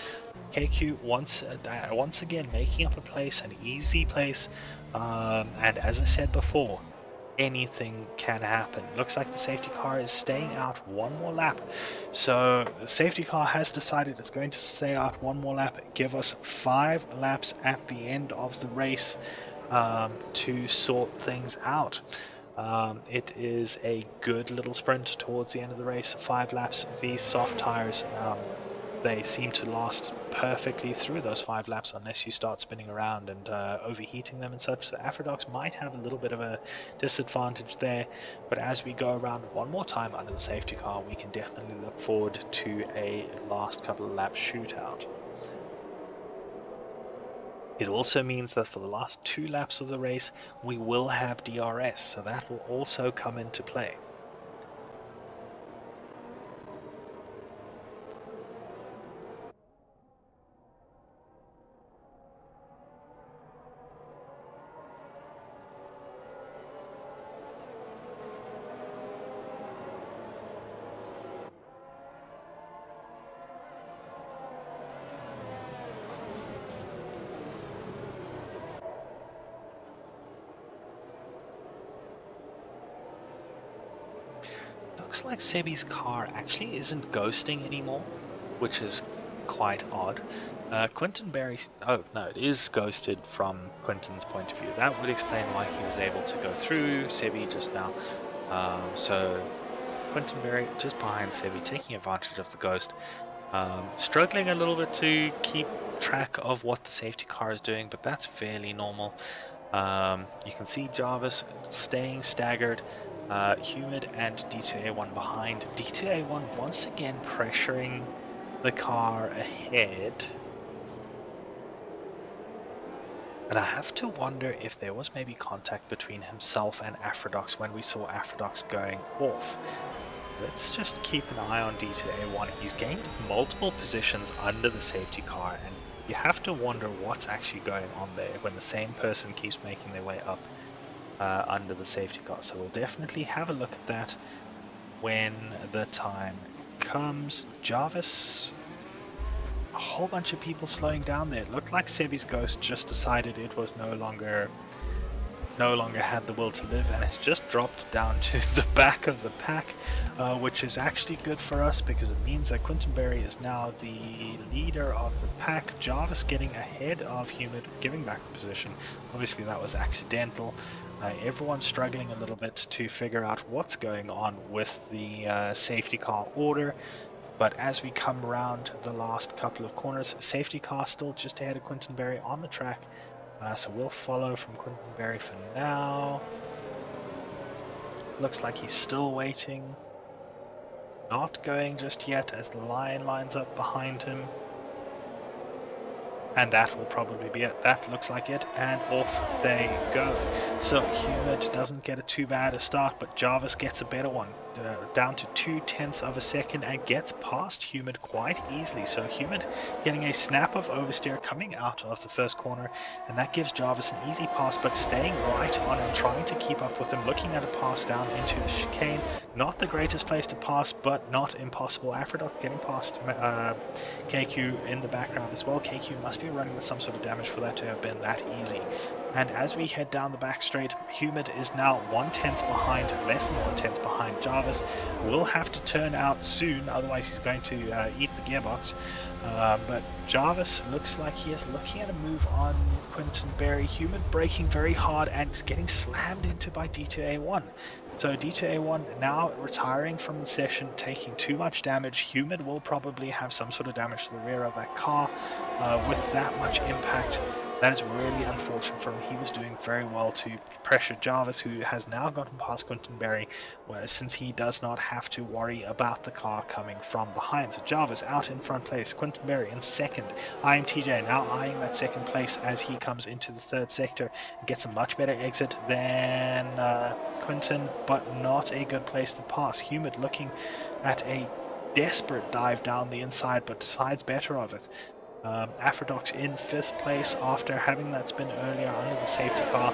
KQ once again making up a place, an easy place, and as I said before, anything can happen. Looks like the safety car is staying out one more lap. So the safety car has decided it's going to stay out one more lap, give us 5 laps at the end of the race to sort things out. It is a good little sprint towards the end of the race. 5 laps. These soft tires, they seem to last perfectly through those 5 laps unless you start spinning around and overheating them and such. So Aphrodite might have a little bit of a disadvantage there, but as we go around one more time under the safety car, we can definitely look forward to a last couple of lap shootout. It also means that for the last 2 laps of the race, we will have DRS, so that will also come into play. Looks like Sebi's car actually isn't ghosting anymore, which is quite odd. Quinton Berry... Oh, no, it is ghosted from Quinton's point of view. That would explain why he was able to go through Sebi just now. So Quinton Berry just behind Sebi, taking advantage of the ghost. Struggling a little bit to keep track of what the safety car is doing, but that's fairly normal. You can see Jarvis staying staggered. Humid and D2A1 behind. D2A1 once again pressuring the car ahead. And I have to wonder if there was maybe contact between himself and Aphrodite when we saw Aphrodite going off. Let's just keep an eye on D2A1. He's gained multiple positions under the safety car, and you have to wonder what's actually going on there when the same person keeps making their way up under the safety car. So we'll definitely have a look at that when the time comes. Jarvis, a whole bunch of people slowing down there. It looked like Sebi's ghost just decided it was no longer had the will to live, and it's just dropped down to the back of the pack, which is actually good for us because it means that Quinton Berry is now the leader of the pack. Jarvis getting ahead of Humid, giving back the position. Obviously that was accidental. Everyone's struggling a little bit to figure out what's going on with the safety car order. But as we come around the last couple of corners, safety car still just ahead of Quinton Berry on the track. So we'll follow from Quinton Berry for now. Looks like he's still waiting. Not going just yet as the line lines up behind him. And that will probably be it. That looks like it, and off they go. So Humid doesn't get a too bad a start, but Jarvis gets a better one. Down to 0.2 of a second and gets past Humid quite easily. So Humid getting a snap of oversteer coming out of the first corner, and that gives Jarvis an easy pass, but staying right on and trying to keep up with him, looking at a pass down into the chicane. Not the greatest place to pass, but not impossible. Aphrodite getting past KQ in the background as well. KQ must be running with some sort of damage for that to have been that easy. And as we head down the back straight, Humid is now 1/10 behind, less than 1/10 behind Jarvis. Will have to turn out soon, otherwise he's going to eat the gearbox. But Jarvis looks like he is looking at a move on Quinton Berry. Humid braking very hard and is getting slammed into by D2A1. So D2A1 now retiring from the session, taking too much damage. Humid will probably have some sort of damage to the rear of that car with that much impact. That is really unfortunate for him. He was doing very well to pressure Jarvis, who has now gotten past Quentin Berry, since he does not have to worry about the car coming from behind. So Jarvis out in front place, Quentin Berry in second. IMTJ now eyeing that second place as he comes into the third sector and gets a much better exit than Quentin, but not a good place to pass. Humid looking at a desperate dive down the inside, but decides better of it. Aphrodoc's in 5th place after having that spin earlier under the safety car.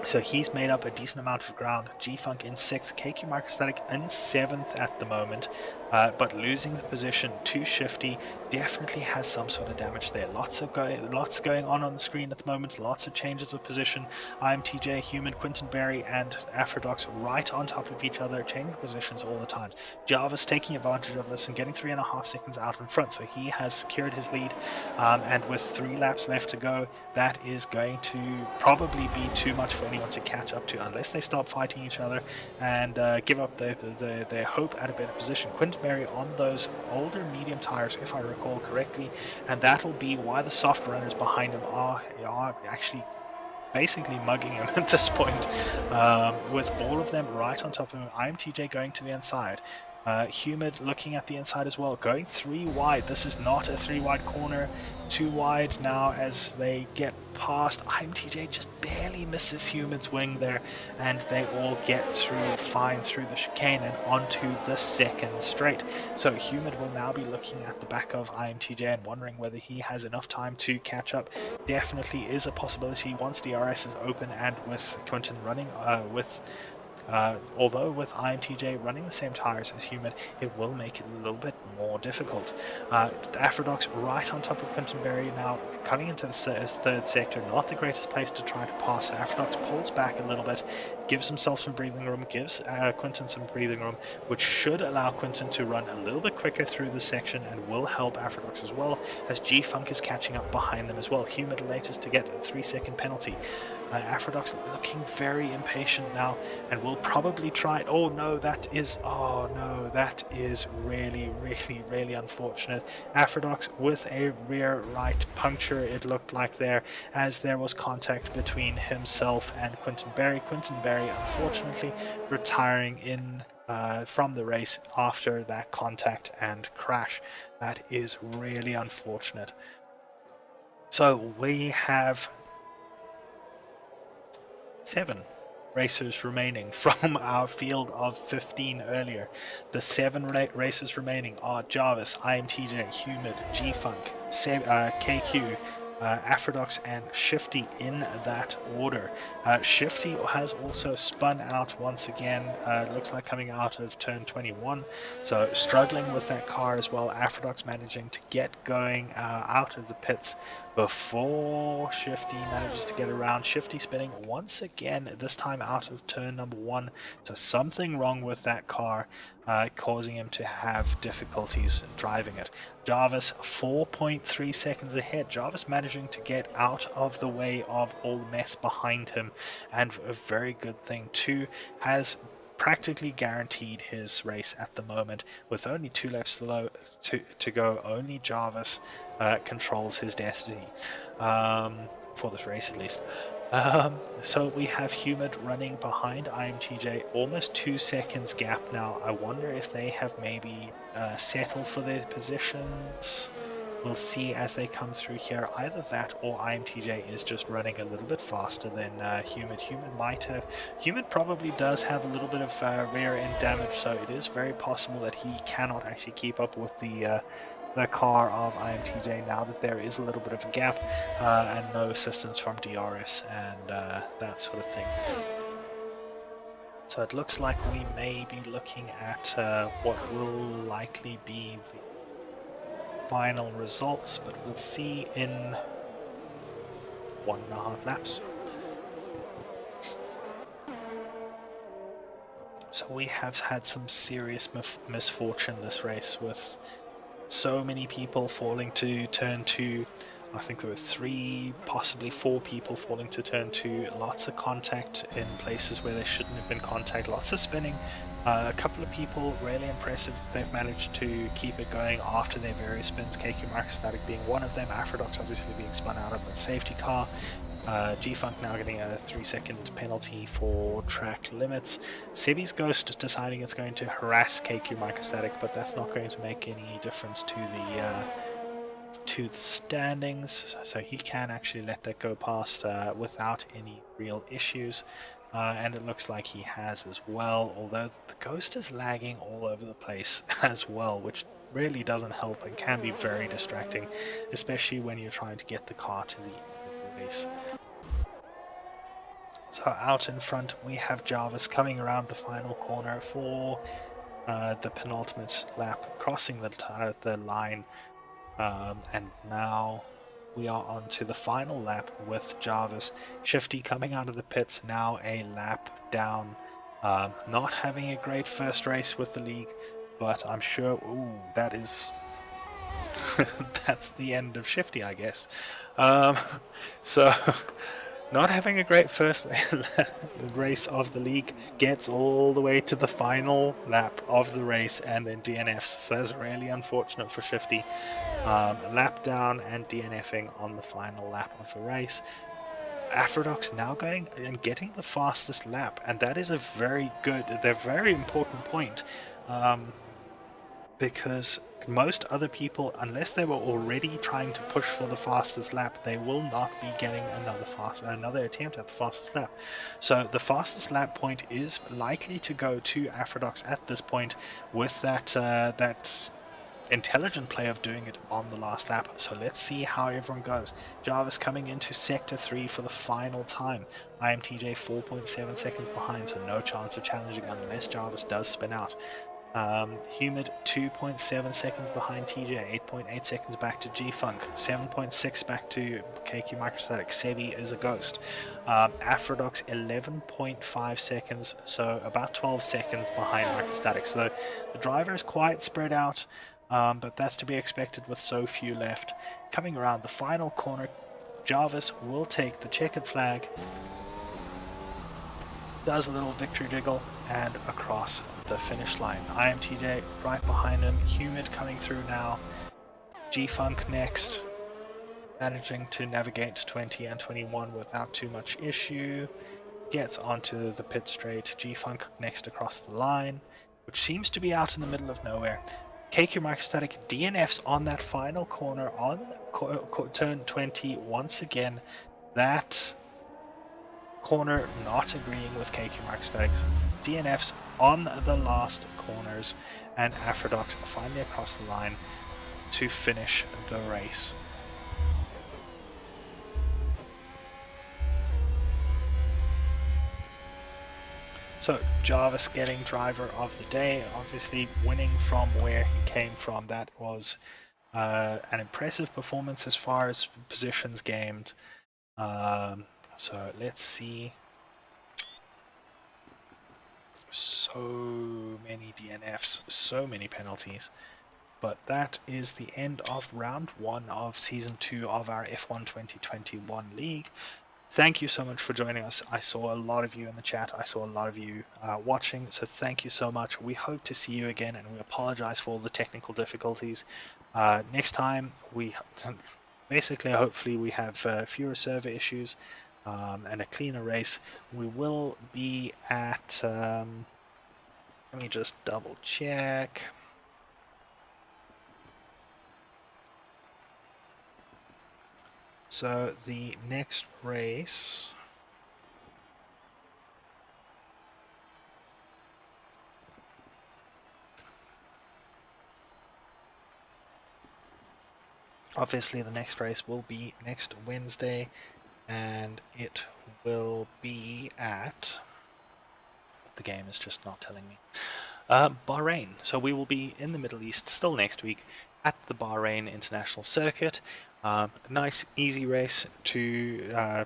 So he's made up a decent amount of ground. G-Funk in 6th, KQ Microstatic in 7th at the moment, but losing the position to Shifty definitely has some sort of damage there. Lots going on the screen at the moment, lots of changes of position. IMTJ, Human, Quentin Berry, and Aphrodoc's right on top of each other, changing positions all the time. Jarvis taking advantage of this and getting 3.5 seconds out in front, so he has secured his lead, and with 3 laps left to go, that is going to probably be too much for anyone to catch up to unless they stop fighting each other and give up their hope at a better position. Quentin Berry on those older medium tires, if I recall correctly, and that'll be why the soft runners behind him are actually basically mugging him at this point, with all of them right on top of him. IMTJ going to the inside. Humid looking at the inside as well, going 3 wide. This is not a 3 wide corner. 2 wide now as they get past. IMTJ just barely misses Humid's wing there, and they all get through fine through the chicane and onto the second straight. So Humid will now be looking at the back of IMTJ and wondering whether he has enough time to catch up. Definitely is a possibility once DRS is open, and with Quentin running although with IMTJ running the same tires as Humid, it will make it a little bit more difficult. Aphrodoc's right on top of Quentin Berry now, coming into the third sector, not the greatest place to try to pass. Aphrodoc's pulls back a little bit, gives himself some breathing room, gives Quentin some breathing room, which should allow Quentin to run a little bit quicker through the section and will help Aphrodoc's as well, as G-Funk is catching up behind them as well. Humid latest to get a 3-second penalty. Aphrodoc's looking very impatient now and will probably try it. Oh no, that is really, really, really unfortunate. Aphrodoc's with a rear right puncture, it looked like there, as there was contact between himself and Quentin Berry. Quentin Berry unfortunately retiring in from the race after that contact and crash. That is really unfortunate. So we have 7 racers remaining from our field of 15 earlier. The 7 racers remaining are Jarvis, IMTJ, Humid, G-Funk, KQ, Aphrodoc's, and Shifty in that order. Shifty has also spun out once again, looks like coming out of turn 21, so struggling with that car as well. Aphrodoc's managing to get going out of the pits before Shifty manages to get around. Shifty spinning once again, this time out of turn number 1, so something wrong with that car, causing him to have difficulties driving it. Jarvis 4.3 seconds ahead. Jarvis managing to get out of the way of all the mess behind him, and a very good thing too, has practically guaranteed his race at the moment. With only 2 laps to go, only Jarvis controls his destiny, for this race at least. So we have Humid running behind IMTJ, almost 2 seconds gap now. I wonder if they have maybe settled for their positions. We'll see as they come through here. Either that or IMTJ is just running a little bit faster than Humid. Humid probably does have a little bit of rear end damage, so it is very possible that he cannot actually keep up with the car of IMTJ now that there is a little bit of a gap and no assistance from DRS and that sort of thing. So it looks like we may be looking at what will likely be the final results, but we'll see in 1.5 laps. So we have had some serious misfortune this race, with so many people falling to turn 2. I think there were 3, possibly 4 people falling to turn 2, lots of contact in places where there shouldn't have been contact, lots of spinning. A couple of people really impressive that they've managed to keep it going after their various spins, KQ Microstatic being one of them, Afrodox obviously being spun out of the safety car. G-Funk now getting a 3-second penalty for track limits. Sebi's Ghost deciding it's going to harass KQ Microstatic, but that's not going to make any difference to the standings, so he can actually let that go past without any real issues. And it looks like he has as well, although the Ghost is lagging all over the place as well, which really doesn't help and can be very distracting, especially when you're trying to get the car to the end of the race. So out in front we have Jarvis coming around the final corner for the penultimate lap, crossing the line, and now we are on to the final lap with Jarvis. Shifty coming out of the pits, now a lap down. Not having a great first race with the league, but I'm sure, ooh, that is that's the end of Shifty, I guess. So not having a great first race of the league, gets all the way to the final lap of the race and then DNFs. So that's really unfortunate for Shifty. Lap down and DNFing on the final lap of the race. Afrodox now going and getting the fastest lap, and that is a very important point. Because most other people, unless they were already trying to push for the fastest lap, they will not be getting another attempt at the fastest lap. So the fastest lap point is likely to go to Afrodox at this point, with that intelligent play of doing it on the last lap. So let's see how everyone goes. Jarvis coming into sector 3 for the final time. IMTJ 4.7 seconds behind, so no chance of challenging unless Jarvis does spin out. Humid 2.7 seconds behind TJ, 8.8 seconds back to G-Funk, 7.6 back to KQ Microstatic. Sebi is a ghost. Afrodox 11.5 seconds, so about 12 seconds behind Microstatic. So the driver is quite spread out, but that's to be expected with so few left. Coming around the final corner, Jarvis will take the checkered flag, does a little victory jiggle, and across the finish line. IMTJ right behind him, Humid coming through now, G-Funk next, managing to navigate 20 and 21 without too much issue, gets onto the pit straight, G-Funk next across the line, which seems to be out in the middle of nowhere. KQ Microstatic DNFs on that final corner on turn 20 once again. That corner not agreeing with KQ Microstatics. DNFs on the last corners, and Afrodox finally across the line to finish the race. So Jarvis getting driver of the day, obviously winning from where he came from. That was an impressive performance as far as positions gained. So let's see. So many DNFs, so many penalties. But that is the end of round 1 of season 2 of our F1 2021 league. Thank you so much for joining us. I saw a lot of you in the chat. I saw a lot of you watching, so thank you so much. We hope to see you again, and we apologize for all the technical difficulties. Next time, we basically, hopefully, we have fewer server issues and a cleaner race. We will be at, let me just double check. So the next race obviously the next race will be next Wednesday, and it will be at, the game is just not telling me, Bahrain. So we will be in the Middle East still next week at the Bahrain International Circuit. Nice easy race to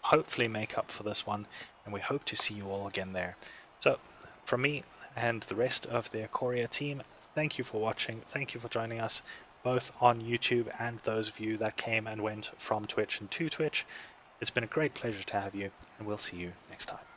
hopefully make up for this one, and we hope to see you all again there. So from me and the rest of the Korea team, thank you for watching, thank you for joining us. both on YouTube and those of you that came and went from Twitch and to Twitch. It's been a great pleasure to have you, and we'll see you next time.